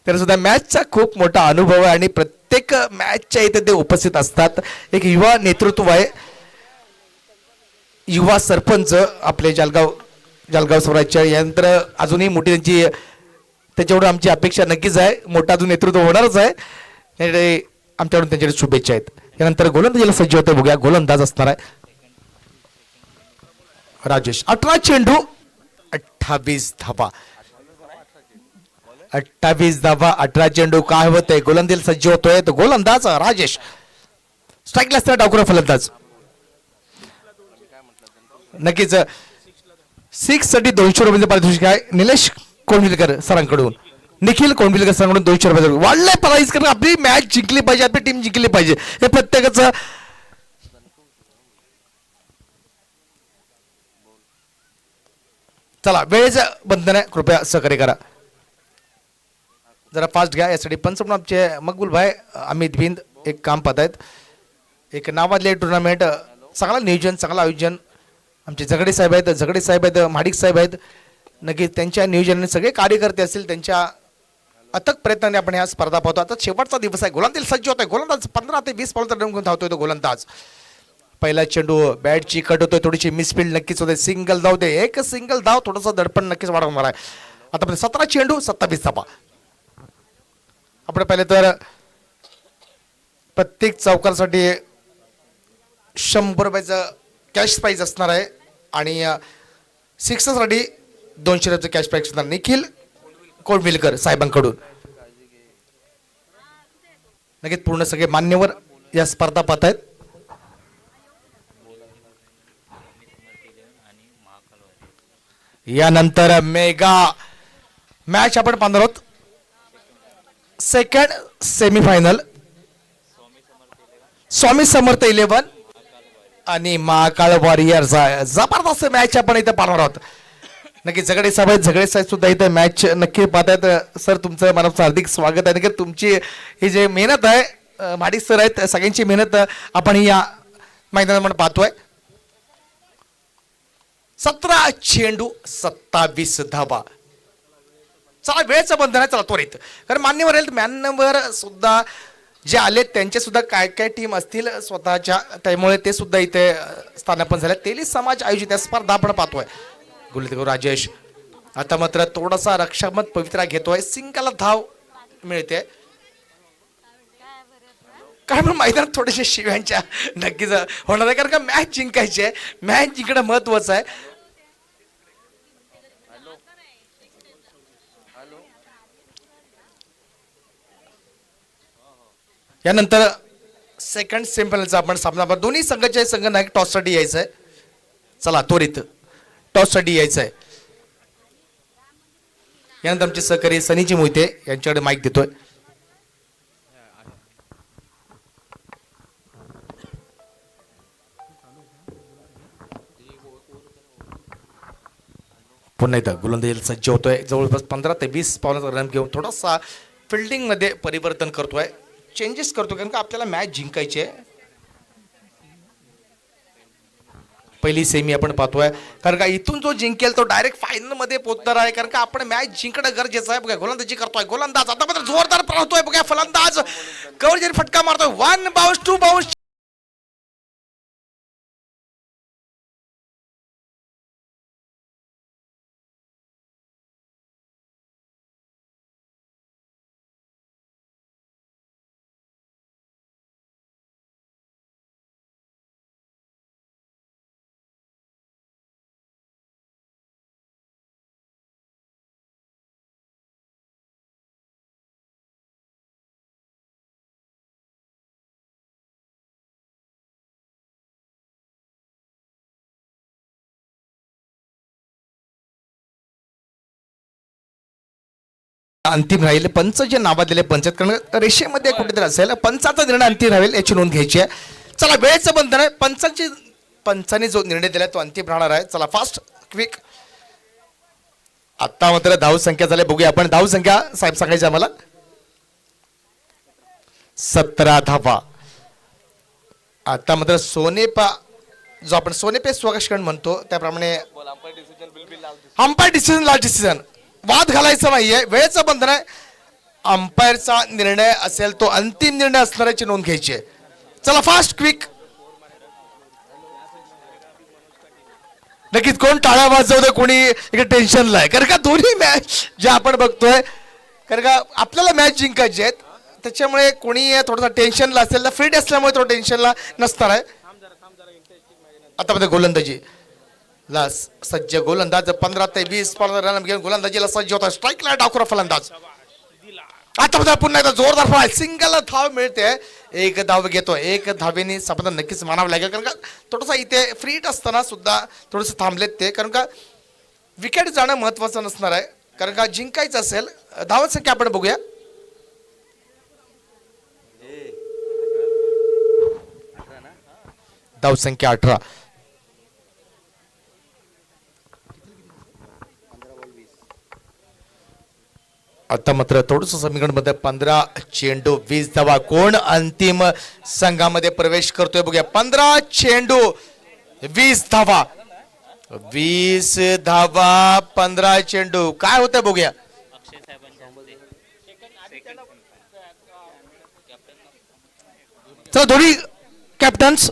तर सुद्धा मॅचचा खूप मोठा अनुभव आहे आणि प्रत्येक मॅचच्या इथे ते उपस्थित असतात. एक युवा नेतृत्व आहे, युवा सरपंच आपले जालगाव स्वराज्य यंत्र अजूनही मोठी त्याच्याकडून आमची अपेक्षा नक्कीच आहे. मोठा अजून नेतृत्व होणारच आहे. आमच्याकडून त्यांच्याकडे शुभेच्छा आहेत. त्यानंतर गोलंदाजीला सज्ज होते. बघूया गोलंदाज असणार आहे राजेश. 18 चेंडू 28 धावा. 28 धावा 18 चेंडू. काय होतंय? गोलंदाजीला सज्ज होतोय तो गोलंदाज राजेश. स्ट्राईकला असणार डावखुरा फलंदाज. नक्कीच 6 साठी 200 रुपये पारितोषिक आहे निलेश कोंडविलकर सरांकडून. निखिल कोंडविलकर सरांकडून 200 रुपये वाढले प्राईज. कारण आपली मॅच जिंकली पाहिजे, आपली टीम जिंकली पाहिजे हे प्रत्येकाचं. चला वेळेचं बंधन आहे, कृपया सहकार्य करा. जरा फास्ट घ्या. यासाठी पंच म्हणून आमचे मकबूल भाई अमित बिंद एक काम पाहत आहेत. एक नावाजले टुर्नामेंट, चांगलं नियोजन, चांगलं आयोजन. आमचे झगडे साहेब आहेत, महाडिक साहेब आहेत. नक्की त्यांच्या नियोजनाने सगळे कार्यकर्ते असतील त्यांच्या अथक प्रयत्नाने आपण ह्या स्पर्धा पाहतो. आता शेवटचा दिवस आहे. गोलंदाज सज्ज होतोय. गोलंदाज 15 ते 20 बॉल तर धावतोय तो गोलंदाज. पहिला चेंडू बॅटची कट होतोय. थोडीशी मिसफिल्ड नक्कीच होते. सिंगल धाव दे. एक सिंगल धाव थोडंसं दडपण नक्कीच वाढवणार आहे. आता 17 चेंडू 27 धावा. आपण पाहिलं तर प्रत्येक चौकारसाठी 100 रुपयाचं कॅश प्राईज असणार आहे आणि सिक्ससाठी 200 रुपये कॅश प्राईज असणार निखिल कोंडविलकर साहेबांकडून. नक्कीच पूर्ण सगळे मान्यवर या स्पर्धा पाहत आहेत. यानंतर मेगा मॅच आपण पाहणार आहोत. सेकंड सेमीफायनल स्वामी समर्थ 11 आणि महाकाळ वॉरियर्स. जबरदस्त मॅच आपण इथे पाहणार आहोत. नक्की झगडे साहेब सुद्धा इथे मॅच नक्की पाहतायत. सर तुमचं मनापासून हार्दिक स्वागत आहे. नक्की तुमची ही जे मेहनत आहे माडिक सर आहेत सगळ्यांची मेहनत आपण या मैदानामध्ये पाहतोय. 17 चेंडू 27 धावा. चला वेळेचं बंधन आहे. चला त्वरित कारण मान्यवर हेल्थ मॅनवर सुद्धा जे आले त्यांचे सुद्धा काय काय टीम असतील स्वतःच्या त्यामुळे ते सुद्धा इथे स्थानापन्न झाले. तेली समाज आयोजित या स्पर्धा आपण पाहतोय. गुलतेगो राजेश आता मात्र थोडासा रक्षात्मक पवित्रा घेतोय. सिंगल धाव मिळते. काय म्हणून मैदानात थोडेसे शिव्यांच्या नक्कीच होणार आहे कारण का मॅच जिंकायची आहे. मॅच जिंकणं महत्वाचं आहे. यानंतर सेकंड सेमीफायनलचा आपण सामना दोन्ही संघाचे संघ नायक टॉससाठी यायचं आहे. चला त्वरित टॉससाठी यायचं आहे. यानंतर आमचे सहकारी सनीजी मोहिते यांच्याकडे माईक देतोय. पुन्हा एकदा गोलंदाजीला सज्ज होतोय. जवळपास 15 ते 20 पावलाचा रन घेऊन थोडासा फिल्डिंग मध्ये परिवर्तन करतोय चेंजेस करतो कारण का आपल्याला मॅच जिंकायची आहे. पहिली सेमी आपण पाहतोय कारण का इथून जो जिंकेल तो डायरेक्ट फायनल मध्ये पोहोचणार आहे कारण का आपण मॅच जिंकणं गरजेचं आहे. बघा गोलंदाजी करतोय गोलंदाज आता मात्र जोरदार पळतोय. बघा फलंदाज कव्हर जरी फटका मारतोय. 1 बाउन्स 2 बाउन्स अंतिम राहील. पंच जे नावादिले पंचायत कारण रेषेमध्ये कुठेतरी असेल पंचाचा निर्णय अंतिम राहील याची नोंद घ्यायची आहे. चला वेळेचं बंधन आहे. पंचाने जो निर्णय दिलाय तो अंतिम राहणार आहे. चला फास्ट क्विक. आता मात्र धाव संख्या झाले बघूया आपण. धाव संख्या साहेब सांगायची आम्हाला 17 धावा. आता मात्र सोनेपा जो आपण सोनेपे स्वकषकण म्हणतो त्याप्रमाणे अंपायर डिसिजन लास्ट डिसिजन वाद घालायचा नाहीये. वेळेचं बंधन आहे. अंपायरचा निर्णय असेल तो अंतिम निर्णय असणाऱ्याची नोंद घ्यायची आहे. चला फास्ट क्विक. नक्कीच कोण टाळ्या वाजवतोय कोणी इकडे टेन्शनला आहे कारण का दोन्ही मॅच जे आपण बघतोय कारण का आपल्याला मॅच जिंकायची आहेत त्याच्यामुळे कोणी थोडासा टेन्शनला असेल तर फ्रीड असल्यामुळे थोडं टेन्शनला नसणार आहे. आता मध्ये गोलंदाजी ला सज्ज गोलंदाज 15 ते 20 रन घेऊन गोलंदाजीला सज्ज होता. स्ट्राईकला डावखुरा फलंदाज. आता पुन्हा एकदा जोरदार फळ सिंगल धाव मिळते. एक धाव घेतो. एक धावेने समाधान नक्कीच मानावं लागेल कारण का थोडंसं इथे फ्रीट असताना सुद्धा थोडंसं थांबलेत ते कारण का विकेट जाणं महत्वाचं नसणार आहे कारण का जिंकायचं असेल. धावत संख्या आपण बघूया. धाव संख्या 18. आता मात्र थोडस समीकरण मध्ये 15 चेंडू 20 धावा. कोण अंतिम संघामध्ये प्रवेश करतोय बघूया. 15 चेंडू 20 धावा. 20 धावा 15 चेंडू काय होतंय बघूया. चला दोन्ही कॅप्टन्स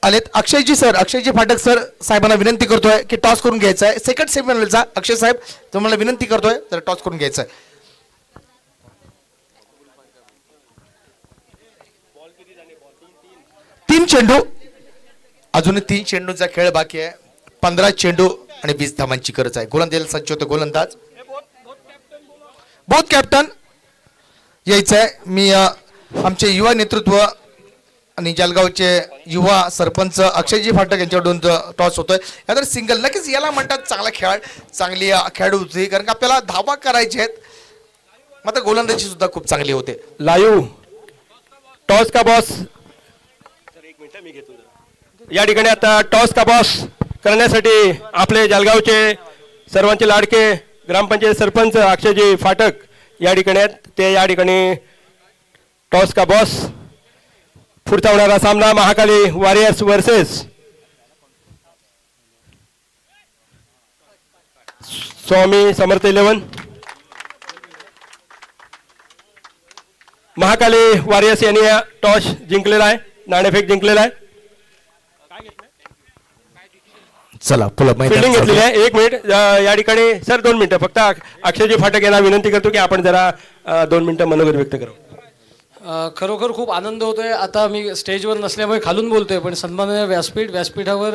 आलेत. अक्षयजी फाटक सर साहेबांना विनंती करतोय की टॉस करून घ्यायचा आहे. सेकंड सेमीफायनलचा अक्षय साहेब तुम्हाला विनंती करतोय तर टॉस करून घ्यायचा आहे. तीन चेंडू अजून 3 चेंडूचा खेळ बाकी आहे. 15 चेंडू आणि 20 धावांची गरज आहे. गोलंदाज सज्ज होते गोलंदाज. बोथ कॅप्टन यायचं आहे. मी आमचे युवा नेतृत्व आणि जळगावचे युवा सरपंच अक्षयजी फाटक यांच्याकडून टॉस होतोय. यानंतर सिंगल नक्कीच याला म्हणतात चांगला खेळ, चांगली खेळाडू होती, कारण का आपल्याला धावा करायचे आहेत. मात्र गोलंदाजी सुद्धा खूप चांगली होते. लाईव्ह टॉस का बॉस या ठिकाणी आता टॉस का बॉस करण्यासाठी आपले जळगावचे सर्वांचे लाडके ग्रामपंचायत सरपंच अक्षयजी फाटक या ठिकाणी आहेत. ते या ठिकाणी टॉस का बॉस. पुढचा होणारा सामना Mahakali warriors versus Swami Samarth 11. Mahakali warriors यांनी टॉस जिंकलेला आहे, नाणेफेक जिंकलेला आहे. चला पुढे फिल्डिंग घेतलेली आहे. 1 मिनिट या ठिकाणी सर 2 मिनिटं फक्त अक्षयजी फाटक यांना विनंती करतो की आपण जरा 2 मिनिटं मनोगत व्यक्त करू. खरोखर खूप आनंद होतोय. आता मी स्टेजवर नसल्यामुळे खालून बोलतोय, पण सन्माननीय व्यासपीठावर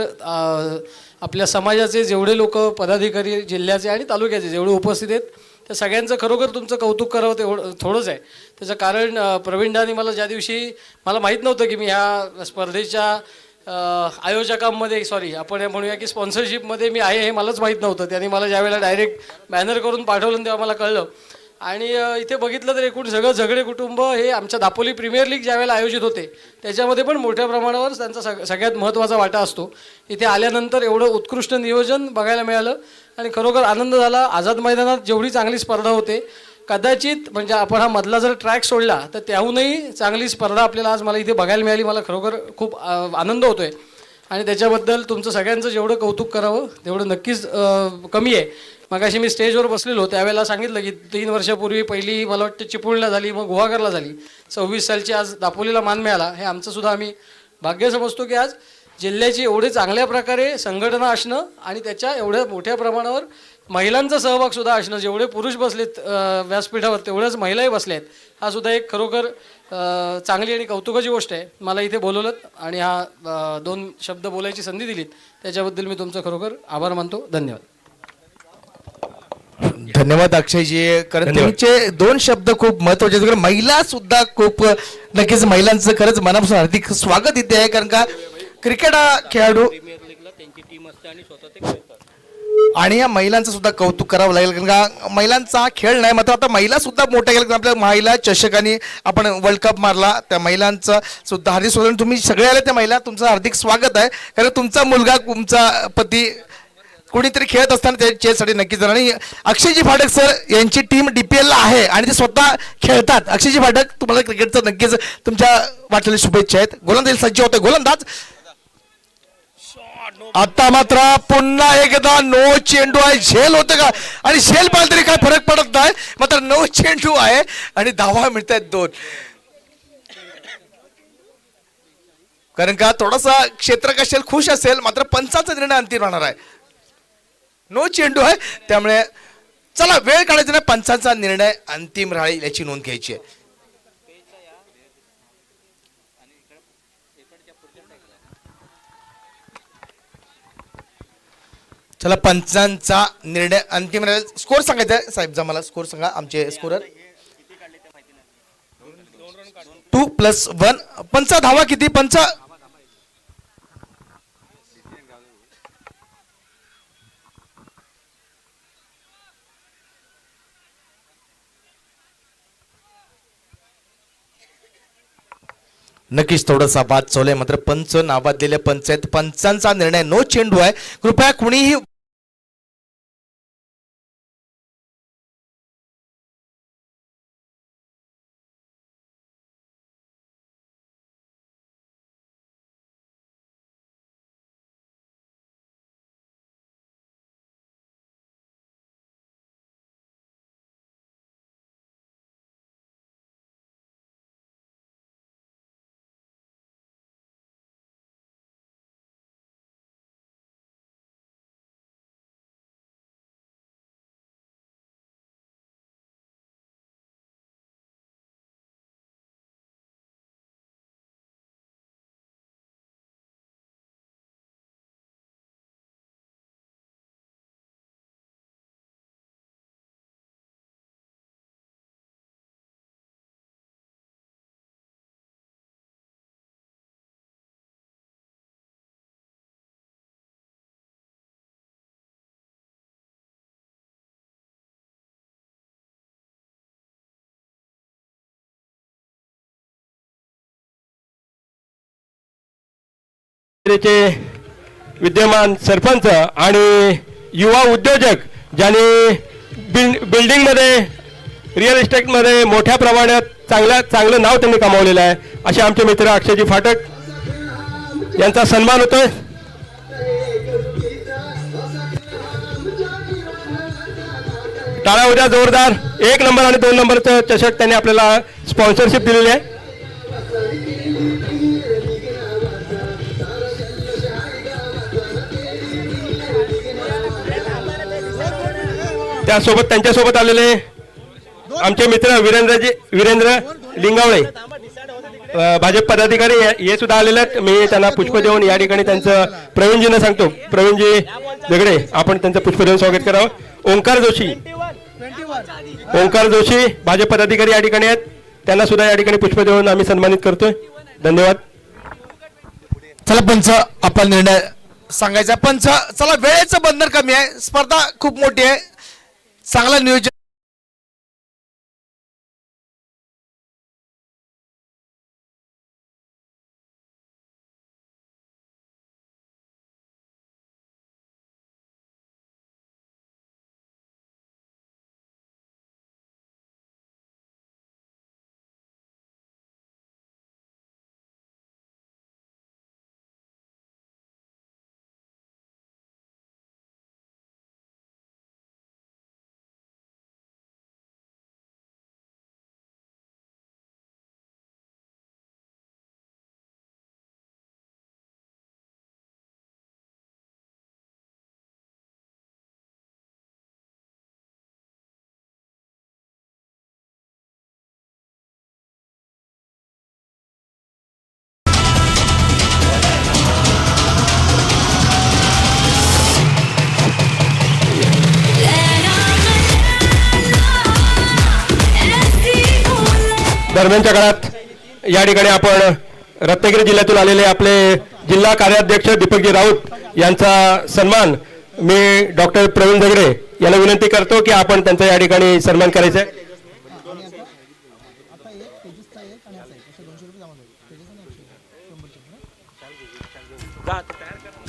आपल्या समाजाचे जेवढे लोक पदाधिकारी जिल्ह्याचे आणि तालुक्याचे जेवढे उपस्थित आहेत त्या सगळ्यांचं खरोखर तुमचं कौतुक करावं तेवढं थोडंच आहे. त्याचं कारण प्रवीणदानी मला ज्या दिवशी मला माहीत नव्हतं की मी ह्या स्पर्धेच्या आयोजकांमध्ये आपण म्हणूया की स्पॉन्सरशिपमध्ये मी आहे हे मलाच माहीत नव्हतं. त्यांनी मला ज्यावेळेला डायरेक्ट बॅनर करून पाठवलं तेव्हा मला कळलं. आणि इथे बघितलं तर एकूण सगळं झगडे कुटुंब हे आमच्या दापोली प्रीमियर लीग ज्यावेळेला आयोजित होते त्याच्यामध्ये पण मोठ्या प्रमाणावर त्यांचा सगळ्यात महत्त्वाचा वाटा असतो. इथे आल्यानंतर एवढं उत्कृष्ट नियोजन बघायला मिळालं आणि खरोखर आनंद झाला. आझाद मैदानात जेवढी चांगली स्पर्धा होते कदाचित म्हणजे आपण हा मधला जर ट्रॅक सोडला तर त्याहूनही चांगली स्पर्धा आपल्याला आज मला इथे बघायला मिळाली. मला खरोखर खूप आनंद होतोय आणि त्याच्याबद्दल तुमचं सगळ्यांचं जेवढं कौतुक करावं तेवढं नक्कीच कमी आहे. मगाशी मी स्टेजवर बसलेलो त्यावेळेला सांगितलं की 3 वर्षापूर्वी पहिली मला वाटतं चिपळूणला झाली, मग गुहागरला झाली. 26 सालची आज दापोलीला मान मिळाला. हे आमचं सुद्धा आम्ही भाग्य समजतो की आज जिल्ह्याची एवढे चांगल्या प्रकारे संघटना असणं आणि त्याच्या एवढ्या मोठ्या प्रमाणावर महिलांचा सहभाग सुद्धा असणं. जेवढे पुरुष बसलेत व्यासपीठावर तेवढ्याच महिलाही बसल्या आहेत. हा सुद्धा एक खरोखर चांगली आणि कौतुकाची गोष्ट आहे. मला इथे बोलवलं आणि हा 2 शब्द बोलायची संधी दिलीत त्याच्याबद्दल मी तुमचं खरोखर आभार मानतो. धन्यवाद. धन्यवाद अक्षयजी. कारण तुमचे 2 शब्द खूप महत्वाचे आहेत. महिला सुद्धा खूप नक्कीच महिलांचं खरंच मनापासून हार्दिक स्वागत इथे आहे. कारण का क्रिकेट हा खेळाडू आणि या महिलांचं सुद्धा कौतुक करावं लागेल. कारण का महिलांचा हा खेळ नाही, मात्र आता महिला सुद्धा मोठ्या गेल्या. आपल्या महिला चषकाने आपण वर्ल्ड कप मारला, त्या महिलांचं सुद्धा हार्दिक स्वागत. तुम्ही सगळे आले त्या महिला, तुमचं हार्दिक स्वागत आहे. कारण तुमचा मुलगा तुमचा पती कोणीतरी खेळत असताना त्याच्यासाठी नक्कीच जाणार. आणि अक्षयजी फाटक सर यांची टीम DPL ला आहे आणि ते स्वतः खेळतात. अक्षयजी फाटक तुम्हाला क्रिकेटचं नक्कीच तुमच्या वाटलेल्या शुभेच्छा आहेत. गोलंदाज सज्ज होते गोलंदाज. आता मात्र पुन्हा एकदा नो चेंडू आहे. झेल होतं का आणि झेल पाहिलं तरी काय फरक पडत नाही, मात्र नो चेंडू आहे आणि धावा मिळत आहेत 2. कारण का थोडासा क्षेत्ररक्षक असेल खुश असेल, मात्र पंचाचा निर्णय अंतिम राहणार आहे. नो चेंडू आहे त्यामुळे चला वेळ काढायचा नाही, पंचांचा निर्णय अंतिम राहील याची नोंद घ्यायची आहे. चला पंचांचा निर्णय अंतिम राहील. स्कोर सांगायचा आहे साहेब, जा मला स्कोर सांगा. आमचे स्कोरर 2+1. पंचा धावा किती? पंचा नक्कीच थोडासा बाद चालू मात्र पंच नावाजलेल्या पंचायत पंचांचा निर्णय नो चेंडू आहे. कृपया कुणीही बोचरेचे विद्यमान सरपंच आणि युवा उद्योजक ज्यांनी बिल्डिंगमध्ये रिअल इस्टेटमध्ये मोठ्या प्रमाणात चांगलं नाव त्यांनी कमावलेलं आहे असे आमचे मित्र अक्षयजी फाटक यांचा सन्मान होतोय. टाळा उद्या जोरदार. 1 नंबर आणि 2 नंबरचं चषक त्यांनी आपल्याला स्पॉन्सरशिप दिलेली आहे. त्यासोबत त्यांच्यासोबत आलेले आमचे मित्र वीरेंद्र लिंगावळे भाजप पदाधिकारी हे सुद्धा आलेले आहेत. मी त्यांना पुष्प देऊन या ठिकाणी त्यांचं प्रवीणजींना सांगतो. प्रवीणजी झगडे आपण त्यांचं पुष्प देऊन स्वागत करावं. ओंकार जोशी भाजप पदाधिकारी या ठिकाणी आहेत. त्यांना सुद्धा या ठिकाणी पुष्प देऊन आम्ही सन्मानित करतोय. धन्यवाद. चला पंच आपला निर्णय सांगायचा. पंच चला वेळेचं बंधन कमी आहे, स्पर्धा खूप मोठी आहे, चांगलं नियोजन. दरम्यानच्या काळात या ठिकाणी आपण रत्नागिरी जिल्ह्यातून आलेले आपले जिल्हा कार्याध्यक्ष दीपकजी राऊत यांचा सन्मान मी डॉक्टर प्रवीण झगडे यांना विनंती करतो की आपण त्यांचा या ठिकाणी सन्मान करायचा आहे.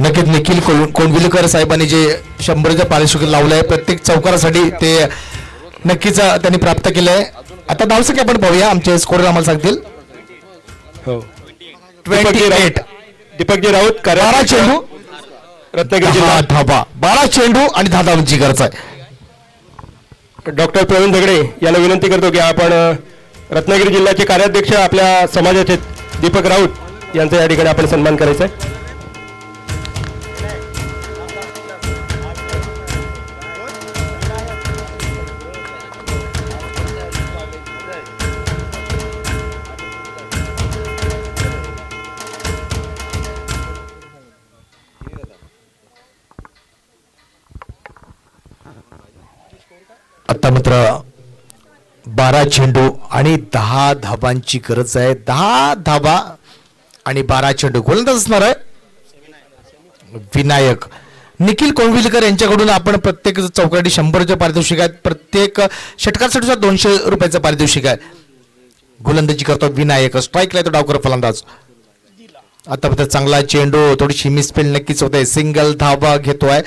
नक्कीच निखिल कोंडविलकर साहेबांनी जे 100चं पारितोषिक लावलंय प्रत्येक चौकारासाठी ते नक्कीच त्यांनी प्राप्त केलंय. आता धावसंख्या आपण पाहूया, आमचे स्कोर आम्हाला सांगतील. हो 28. दीपकजी राऊत 12 चेंडू रत्नागिरी 10 जिल्हा. धाबा, 12 चेंडू आणि 10 धावांची गरज आहे. डॉक्टर प्रवीण झगडे यांना विनंती करतो की आपण रत्नागिरी जिल्ह्याचे कार्याध्यक्ष आपल्या समाजाचे दीपक राऊत यांचा या ठिकाणी आपण सन्मान करायचा आहे. आता मात्र 12 चेंडू आणि 10 धाबांची गरज आहे. 10 धाबा आणि 12 चेंडू. गोलंदाज असणार आहे विनायक. निखिल कोंडविलकर यांच्याकडून आपण प्रत्येक चौकाटी 100चे पारितोषिक आहेत, प्रत्येक षटकासाठी 200 रुपयाचं पारितोषिक आहे. गोलंदाजी करतो विनायक, स्ट्राईकला तो डावकर फलंदाज. आता मात्र चांगला चेंडू, थोडीशी मिसफील्ड नक्कीच होत आहे. सिंगल धाबा घेतोय,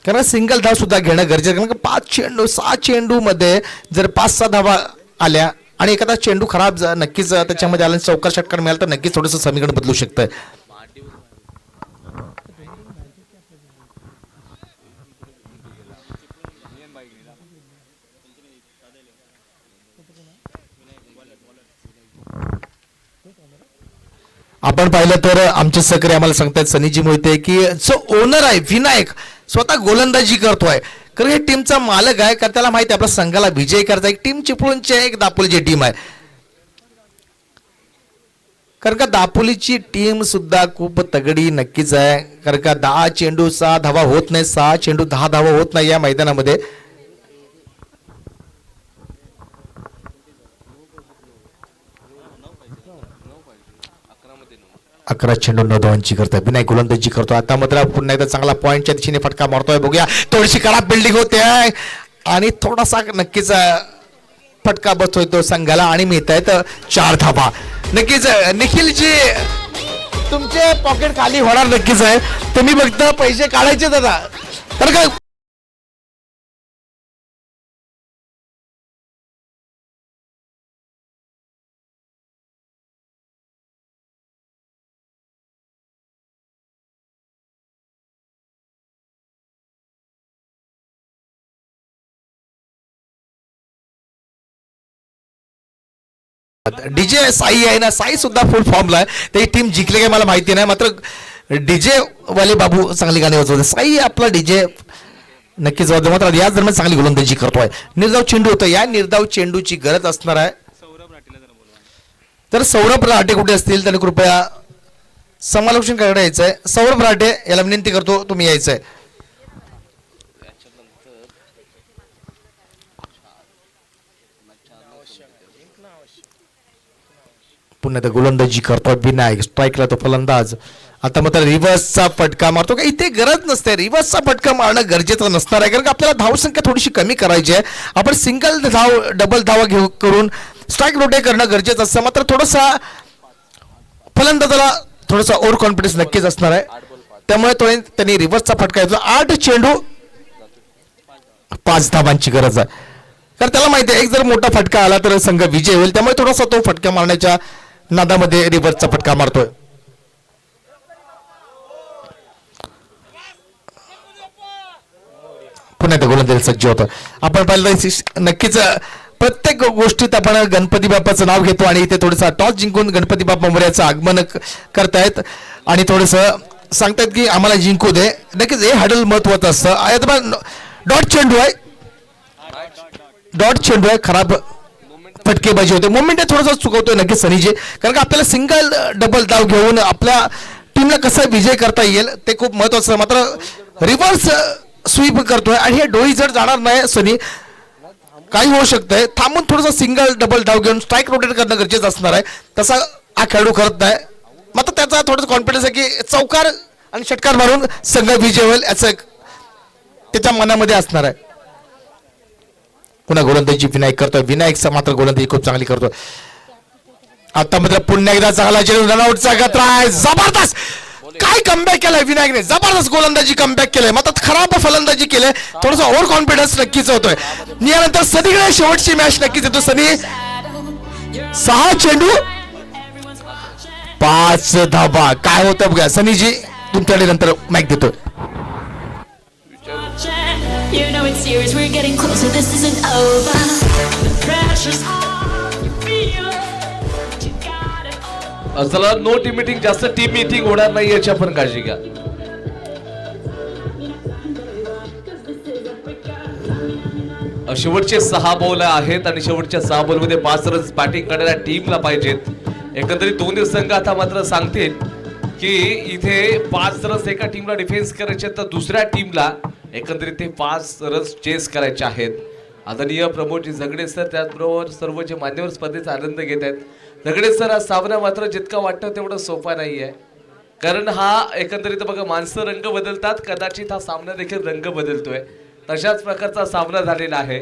कारण सिंगल धाव सुद्धा घेणं गरजेचं, कारण 5 चेंडू 6 चेंडू मध्ये जर 5-6 धावा आल्या आणि एखादा चेंडू खराब नक्कीच त्याच्यामध्ये आला, चौकार षटकार मिळाला तर नक्कीच थोडंसं समीकरण बदलू शकतं. आपण पाहिलं तर आमचे सहकारी आम्हाला सांगतात सनीजी मोहिते की जो ओनर आहे विनायक स्वतः गोलंदाजी करतोय, कारण हे टीमचा मालक आहे, कारण त्याला माहिती आहे आपल्या संघाला विजय करायचा. एक टीम चिपळूणची आहे, एक दापोलीची टीम आहे, कारण का दापोलीची टीम सुद्धा खूप तगडी नक्कीच आहे. कारण का 10 चेंडू 6 धावा होत नाही, 6 चेंडू 10 धावा होत नाही या मैदानामध्ये. 11 चेंडू 9 धावांची करतोय विनायक, गोलंदाजी करतो. आता मात्र पुन्हा एकदा चांगला पॉईंटच्या दिशेने फटका मारतोय. बघूया, थोडीशी खराब बिल्डिंग होते आणि थोडासा नक्कीच फटका बसतोय तो संघाला आणि मिळत आहेत 4 धावा. नक्कीच निखिलजी तुमचे पॉकेट खाली होणार नक्कीच आहे. तुम्ही फक्त पैसे काढायचे दादा तर काय डीजे साई आहे ना, साई सुद्धा फुल फॉर्मला आहे. ते टीम जिंकले काय मला माहिती नाही, मात्र डीजे वाले बाबू चांगली गाणी वाजवते. साई आपला डीजे नक्कीच वाजवतो, मात्र याच दरम्यान चांगली गोलंदाजी करतोय. निर्धाव चेंडू होतं, या निर्धाव चेंडूची गरज असणार आहे. तर सौरभ राठे कुठे असतील त्यांनी कृपया समालोचन करायला यायचंय. सौरभ राठे याला विनंती करतो, तुम्ही यायचंय. पुन्हा तर गोलंदाजी करतोय विनायक, स्ट्राईकला तो फलंदाज. आता मात्र रिव्हर्सचा फटका मारतो का, इथे गरज नसते रिव्हर्सचा फटका मारणं गरजेचं नसणार आहे, कारण का आपल्याला धावसंख्या थोडीशी कमी करायची आहे. आपण सिंगल धाव डबल धावा घेऊ करून स्ट्राईक रोटेट करणं गरजेचं असतं. मात्र थोडंसा फलंदाजाला थोडासा ओव्हर कॉन्फिडन्स नक्कीच असणार आहे, त्यामुळे त्यांनी रिव्हर्सचा फटका घेतला. 8 चेंडू 5 धावांची गरज आहे, कारण त्याला माहिती आहे एक जर मोठा फटका आला तर संघ विजय होईल, त्यामुळे थोडासा तो फटका मारण्याच्या नादामध्ये रिव्हर्सचा फटका मारतोय. पुन्हा त्या गोलंदाजी सज्ज होतं. आपण पाहिलं नक्कीच प्रत्येक गोष्टीत आपण गणपती बाप्पाचं नाव घेतो आणि इथे थोडंसं टॉस जिंकून गणपती बाप्पा मोरयाचं आगमन करतायत आणि थोडंसं सांगतायत की आम्हाला जिंकू दे. नक्कीच हे हॅडल महत्वाचं असतं. डॉट चेंडू आहे, डॉट चेंडू आहे, खराब फटकेबाजी होते. मोमेंट थोडंसं चुकवतोय नक्कीच सनीजे, कारण का आपल्याला सिंगल डबल धाव घेऊन आपल्या टीमला कसा विजय करता येईल ते खूप महत्वाचं आहे. मात्र रिव्हर्स स्वीप करतोय आणि हे डोळी जर जाणार नाही सनी, काही होऊ शकतंय. थांबून थोडंसं सिंगल डबल धाव घेऊन स्ट्राईक रोटेट करणं गरजेचं असणार आहे. तसा हा खेळाडू करत नाही, मात्र त्याचा थोडंसं कॉन्फिडन्स आहे की चौकार आणि षटकार मारून संघ विजय होईल याचं त्याच्या मनामध्ये असणार आहे. पुन्हा गोलंदाजी विनायक करतोय, विनायकचा मात्र गोलंदाजी खूप चांगली करतोय. आता मात्र पुन्हा एकदा चांगला चेंडू रनआउटचा गतराय, जबरदस्त काय कमबॅक केलाय विनायकने, जबरदस्त गोलंदाजी कमबॅक केलंय. मात्र खराब फलंदाजी केलंय, थोडासा ओव्हर कॉन्फिडन्स नक्कीच होतोय. यानंतर सनीकडे शेवटची मॅच नक्कीच येतो. सनी 6 चेंडू 5 धाबा, काय होतं बघा सनीजी, तुमच्याकडे नंतर माईक देतोय. You know it's serious, we're getting closer, this isn't over. The pressure's on, you feel it, you got it all. चला नो टीम मीटिंग, जास्त टीम मीटिंग होणार नाही याची आपण काळजी घ्या. शेवटचे 6 बॉल आहेत आणि शेवटच्या 6 बॉल मध्ये 5 रन्स बॅटिंग करणाऱ्या टीमला पाहिजेत. एकंदरीत दोन्ही संघ आता मात्र सांगतील की इथे 5 रन्स एका टीमला डिफेन्स करायचे तर दुसऱ्या टीमला एकंदरीत ते 5 रन्स चेस करायचे आहेत. आदरणीय प्रमोदजी झगडे सर, त्याचबरोबर सर्व जे मान्यवर स्पर्धेचा आनंद घेत आहेत. झगडे सर, हा सामना मात्र जितका वाटतं तेवढं सोपा नाही आहे, कारण हा एकंदरीत बघा माणसं रंग बदलतात, कदाचित हा सामना देखील रंग बदलतोय. तशाच प्रकारचा सामना झालेला आहे.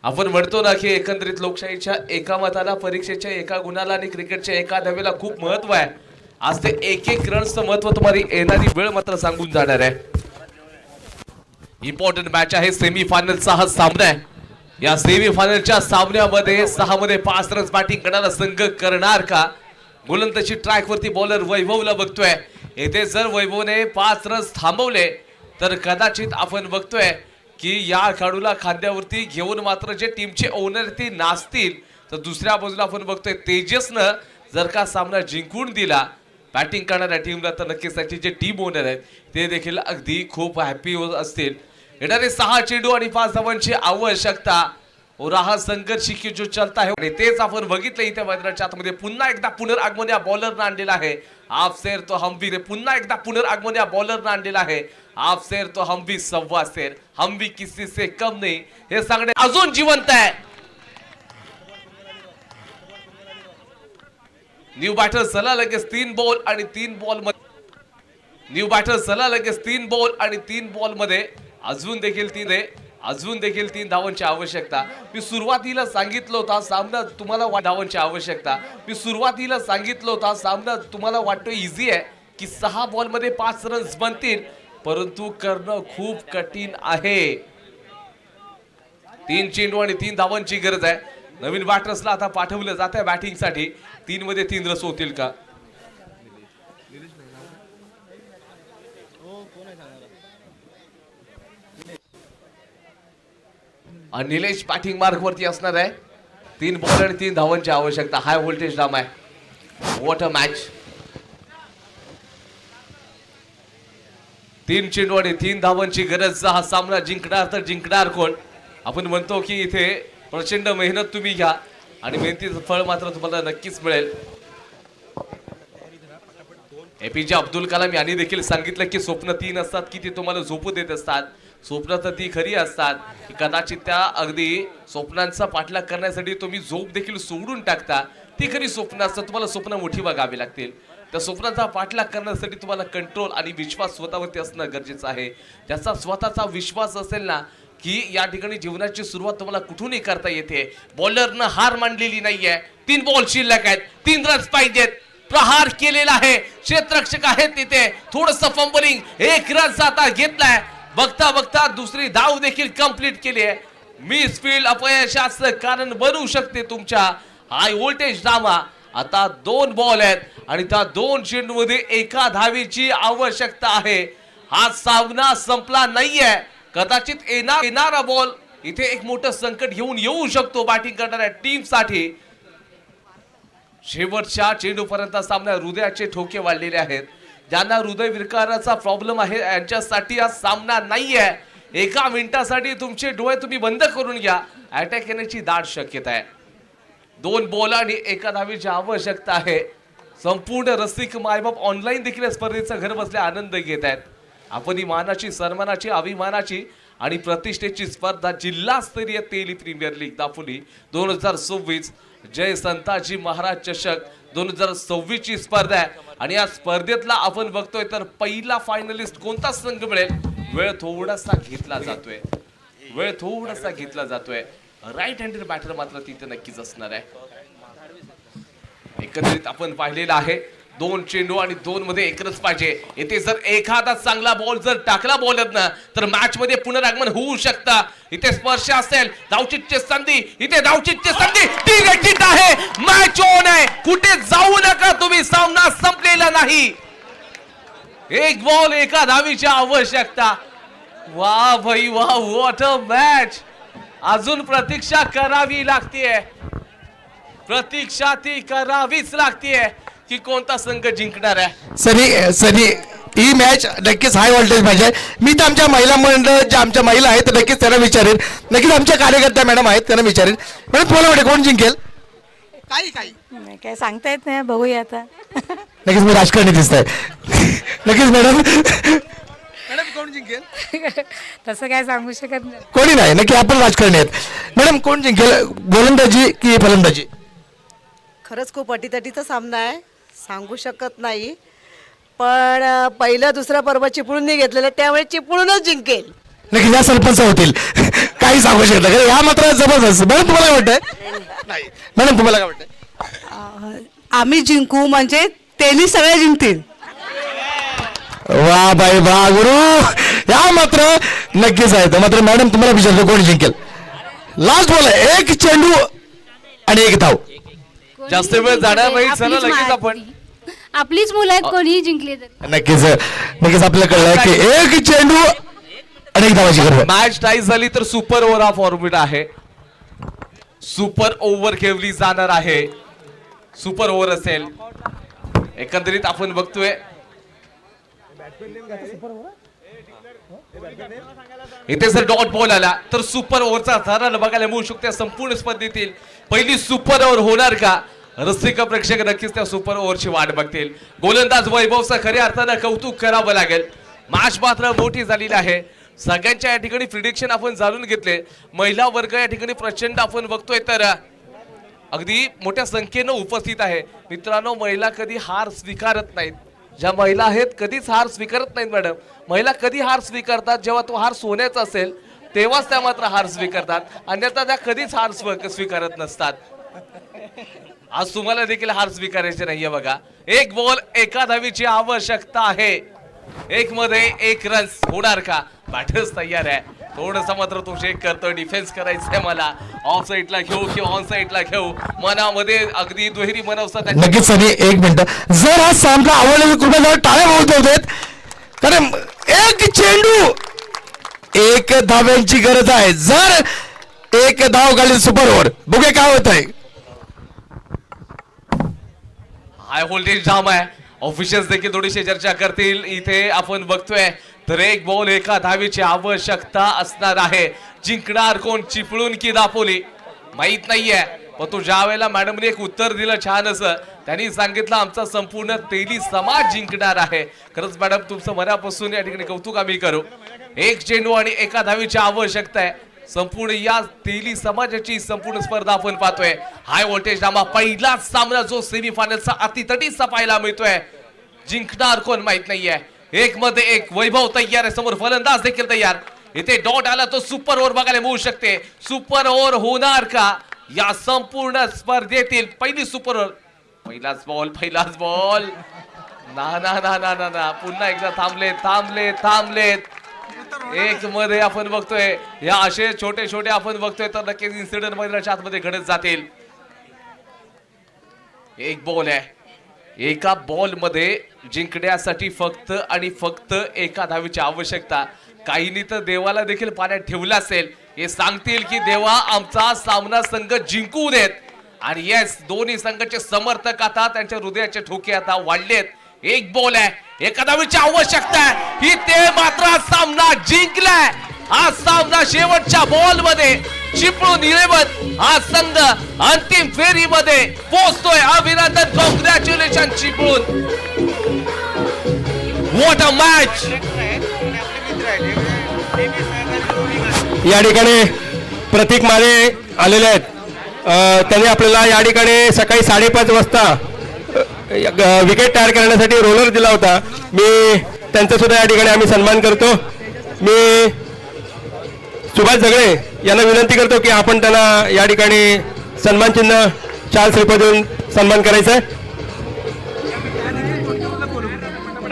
आपण म्हणतो ना की एकंदरीत लोकशाहीच्या एका मताला, परीक्षेच्या एका गुणाला आणि क्रिकेटच्या एका धावेला खूप महत्व आहे. आज ते एक रन्सचं महत्व तुम्हाला येणारी वेळ मात्र सांगून जाणार आहे. इम्पॉर्टंट मॅच आहे, सेमीफायनलचा हा सामना आहे. या सेमीफायनलच्या सामन्यामध्ये 6 मध्ये 5 रन्स बॅटिंग करणारा संघ करणार का? गोलंदाजी ट्रॅक वरती बॉलर वैभवला बघतोय. येथे जर वैभवने 5 रन्स थांबवले तर कदाचित आपण बघतोय की या खेळाडूला खांद्यावरती घेऊन मात्र जे टीमचे ओनर ती नाचतील. तर दुसऱ्या बाजूला आपण बघतोय तेजसनं जर का सामना जिंकून दिला बॅटिंग करणाऱ्या टीमला, तर नक्कीच त्याची जे टीम ओनर आहेत ते देखील अगदी खूप हॅपी असतील. येणारे 6 चेंडू आणि 5 धावांची आवश्यकता. और हा संघर्ष की जो चलता है आणि तेच आपण बघितलं इथे मैदानाच्या आतमध्ये. पुन्हा एकदा पुनरागमन या बॉलरनं आणलेला आहे. आप शेर तो हम भी रे, पुन्हा एकदा पुनरागमन या बॉलरनं आणलेला आहे. आप शेर तो हम भी सव्वा शेर, हम भी किसी से कम नहीं, हे सांगणे अजून जिवंत आहे. न्यू बॅटर चला लगेच 3 बॉल आणि 3 बॉल मध्ये. न्यू बॅटर चला लगेच 3 बॉल आणि 3 बॉल मध्ये अजून देखील 3 आहे. अजून देखील 3 धावांची आवश्यकता. मी सुरुवातीला सांगितलं होता सामना तुम्हाला धावांची आवश्यकता. मी सुरुवातीला सांगितलं होता सामना तुम्हाला वाटतो इझी आहे की 6 बॉलमध्ये 5 रन्स बनतील, परंतु करणं खूप कठीण आहे. 3 चेंडू आणि 3 धावांची गरज आहे. नवीन बॅटर्सला आता पाठवलं जात आहे बॅटिंगसाठी. 3 मध्ये 3 रस होतील का? निलेश बॅटिंग मार्क वरती असणार आहे. 3 बॉल आणि 3 धावांची आवश्यकता. हाय व्होल्टेज डाम आहे. What a match. 3 चेंडू आणि 3 धावांची गरज. हा सामना जिंकणार तर जिंकणार कोण? आपण म्हणतो की इथे प्रचंड मेहनत तुम्ही घ्या आणि मेहनतीचं फळ मात्र तुम्हाला नक्कीच मिळेल. एपीजे अब्दुल कलाम यांनी देखील सांगितलं की स्वप्न 3 असतात की ते तुम्हाला झोपू देत असतात. स्वप्न तर ती खरी असतात की कदाचित त्या अगदी स्वप्नांचा पाठलाग करण्यासाठी तुम्ही झोप देखील सोडून टाकता. ती खरी स्वप्न असतात. तुम्हाला स्वप्न मोठी बघावी लागतील. त्या स्वप्नांचा पाठलाग करण्यासाठी तुम्हाला कंट्रोल आणि विश्वास स्वतःवरती असणं गरजेचं आहे. ज्याचा स्वतःचा विश्वास असेल ना की या ठिकाणी जीवनाची सुरुवात तुम्हाला कुठूनही करता येते. बॉलरनं हार मांडलेली नाहीये. 3 बॉल शिल्लक आहेत. 3 रन्स पाहिजेत. प्रहार केलेला आहे. क्षेत्ररक्षक आहेत तिथे. थोडंसं फंबलिंग. 1 रन आता घेतलाय. बघता बघता दुसरी धाव देखील कंप्लीट केली आहे. मिस फील्ड अपयशाचं कारण बनू शकते तुमच्या हाय व्होल्टेज ड्रामा. आता 2 बॉल आहेत आणि त्या 2 चेंडूमध्ये 1 धावेची आवश्यकता आहे. हा सामना संपला नाहीये. कदाचित येणारा बॉल इथे एक मोठं संकट घेऊन येऊ शकतो बॅटिंग करणाऱ्या टीमसाठी. शेवटच्या चेंडूपर्यंत सामना हृदयाचे ठोके वाढलेले आहेत. ज्यांना हृदय विकाराचा प्रॉब्लेम आहे यांच्यासाठी हा सामना नाहीये. 1 मिनिटासाठी तुमचे डोळे तुम्ही बंद करून घ्या. अटॅक येण्याची दाट शक्यता आहे. 2 बॉल आणि 1 धावेची आवश्यकता आहे. संपूर्ण रसिक मायबाप ऑनलाईन देखील स्पर्धेचा घर बसल्या आनंद घेत आहेत. आपण ही मानाची, सन्मानाची, अभिमानाची आणि प्रतिष्ठेची स्पर्धा जिल्हास्तरीय तेली प्रीमियर लीग दापोली 2026 जय संताजी महाराज चषक 2026 ची स्पर्धा आहे. आणि या स्पर्धेतला आपण बघतोय तर पहिला फायनलिस्ट कोणता संघ मिळेल. वेळ थोडासा घेतला जातोय. राईट हँडेड बॅटर मात्र तिथे नक्कीच असणार आहे. एकंदरीत आपण पाहिलेलं आहे 2 चेंडू आणि 2 मध्ये 1 रन पाहिजे. येथे जर एखादा चांगला बॉल जर टाकला बॉलरनं तर मॅच मध्ये पुनरागमन होऊ शकतं. इथे स्पर्श असेल. धावचीतची संधी. इथे धावचीतची संधी. डिरेक्टेड आहे. मॅच ऑन आहे. कुठे जाऊ नका तुम्ही. सामना संपलेला नाही. 1 बॉल 1 धावीची आवश्यकता. वा भाई वा. What a match. अजून प्रतीक्षा करावी लागतेय. प्रतीक्षा ती करावीच लागतेय की कोणता संघ जिंकणार आहे. सनी ही मॅच नक्कीच हाय व्होल्टेज पाहिजे. मी तर आमच्या महिला मंडळ ज्या आमच्या महिला आहेत नक्कीच त्यांना विचारेन. नक्कीच आमच्या कार्यकर्त्या मॅडम आहेत त्यांना विचारेन. मॅडम तुम्हाला वाटते कोण जिंकेल? काही काय सांगता येत नाही. बघूया आता. नक्कीच मी राजकारणी दिसत आहे. नक्कीच मॅडम कोण जिंकेल तसं काय सांगू शकत नाही. कोणी नाही. नक्की आपण राजकारणी आहेत. मॅडम कोण जिंकेल? गोलंदाजी की फलंदाजी? खरंच खूप अटीतटीचा सामना आहे. सांगू शकत नाही. पण पहिलं दुसरं पर्व चिपळून घेतलेलं त्यामुळे चिपळूनच जिंकेल. नक्की या सरपंच होतील. काही सांगू शकत नाही. या मात्र जबरदस्त. मॅडम तुम्हाला काय वाटतंय? नाही मॅडम तुम्हाला काय वाटतंय? आम्ही जिंकू म्हणजे त्यांनी सगळे जिंकतील. वा बाई वा गुरु. या मात्र नक्कीच आहे. मात्र मॅडम तुम्हाला विचारतो कोण जिंकेल? लास्ट बॉल आहे. 1 चेंडू आणि 1 धाव. जास्त वेळ जाण्यावेळी चला लगेच आपण आपलीच मुलं आहेत. कोणीही जिंकले तरी नक्कीच आपल्याला कळलं की 1 चेंडू आणि 1 धावाची गरज. मॅच टाई झाली तर सुपर ओव्हर हा फॉर्म्युला आहे. सुपर ओव्हर खेळली जाणार आहे. सुपर ओव्हर असेल. एकंदरीत आपण बघतोय इथे जर डॉट बॉल आला तर सुपर ओव्हरचा थराला बघायला मिळू शकते. संपूर्ण स्पर्धेतील पहिली सुपर ओव्हर होणार का? रसिक प्रेक्षक नक्कीच त्या सुपर ओव्हरची वाट बघतील. गोलंदाज वैभवचं खऱ्या अर्थानं कौतुक करावं लागेल. मॅच मात्र मोठी झालेली आहे. सगळ्यांच्या या ठिकाणी प्रिडिक्शन आपण जाणून घेतले. महिला वर्ग या ठिकाणी प्रचंड आपण बघतोय तर अगदी मोठ्या संख्येनं उपस्थित आहे. मित्रांनो महिला कधी हार स्वीकारत नाहीत. ज्या महिला आहेत कधीच हार स्वीकारत नाहीत. मॅडम महिला कधी हार स्वीकारतात जेव्हा तो हार सोन्याचा असेल तेव्हाच त्या मात्र हार स्वीकारतात, अन्यथा त्या कधीच हार स्वीकारत नसतात. आज तुम्हाला देखील हार स्वीकारायचे नाहीये बघा. एक बॉल एका धावीची आवश्यकता आहे. एक मध्ये एक रन होणार का? बॅटर्स तयार आहे. थोडस मात्र तो चेक करतोय, डिफेन्स करायचंय मला. ऑफ साईडला घेऊ किंवा ऑन साईडला घेऊ, मनामध्ये अगदी दुहेरी मन असतात. नक्कीच सनी, एक मिनिट. जर हा सामना आवडला तर कृपया जरा टाळ्या बोलतो देत, कारण एक चेंडू 1 धाव्यांची गरज आहे. जर 1 धाव गाडी सुपर ओव्हर, बघूया काय होत आहे. हाय व्होल्टेज जाम आहे. ऑफिशियल्स देखील थोडीशी चर्चा करतील. इथे आपण बघतोय तर एक बॉल एका धावीची आवश्यकता असणार आहे. जिंकणार कोण, चिपळूण की दापोली माहित नाहीये, पण तो ज्या वेळेला मॅडमने एक उत्तर दिलं छान असं, त्यांनी सांगितलं आमचा संपूर्ण तेली समाज जिंकणार आहे. खरंच मॅडम तुमचं मनापासून या ठिकाणी कौतुक आम्ही करू. एक चेंडू आणि एका धावीची आवश्यकता आहे. संपूर्ण या तेली समाजाची संपूर्ण स्पर्धा आपण पाहतोय. हाय व्होल्टेज नामा पहिलाच सामना जो सेमीफायनलचा अतितटीचा पाहायला मिळतोय. जिंकणार कोण माहित नाहीये. 1 मध्ये 1 वैभव तयार आहे, समोर फलंदाज देखील तयार. इथे डॉट आला तो सुपर ओव्हर बघायला मिळू शकते. सुपर ओव्हर होणार का या संपूर्ण स्पर्धेतील पहिली सुपर ओव्हर? पहिलाच बॉल ना ना ना ना ना ना पुन्हा एकदा थांबलेत. 1 मध्ये आपण बघतोय या असे छोटे छोटे आपण बघतोय तर नक्कीच इन्सिडेंट मैदानाच्या आतमध्ये घडत जातील. एक बॉल आहे. एका बॉल मध्ये जिंकण्यासाठी फक्त आणि फक्त एका धावीची आवश्यकता. काहींनी तर देवाला देखील पाण्यात ठेवलं असेल. हे सांगतील की देवा आमचा सामना संघ जिंकू देत. आणि येस, दोन्ही संघाचे समर्थक आता त्यांच्या हृदयाचे ठोके आता वाढलेत. एक बॉल आहे, एका धावीची आवश्यकता आहे. ही ते मात्र सामना जिंकलाय. हा सामना शेवटच्या बॉल मध्ये चिपळूण 11 हा संघ अंतिम फेरीमध्ये पोहोचतोय. अभिनंदन, congratulation Chiplun. What a match. या ठिकाणी प्रतीक माने आलेले आहेत. त्यांनी आपल्याला या ठिकाणी सकाळी 5:30 वाजता विकेट तयार करण्यासाठी रोलर दिला होता. मी त्यांचा सुद्धा या ठिकाणी आम्ही सन्मान करतो. मी सुभाष झगडे यांना विनंती करतो की आपण त्यांना या ठिकाणी सन्मान चिन्ह चार श्रीफळ देऊन सन्मान करायचा आहे.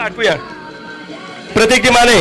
आठवूया प्रतीक माने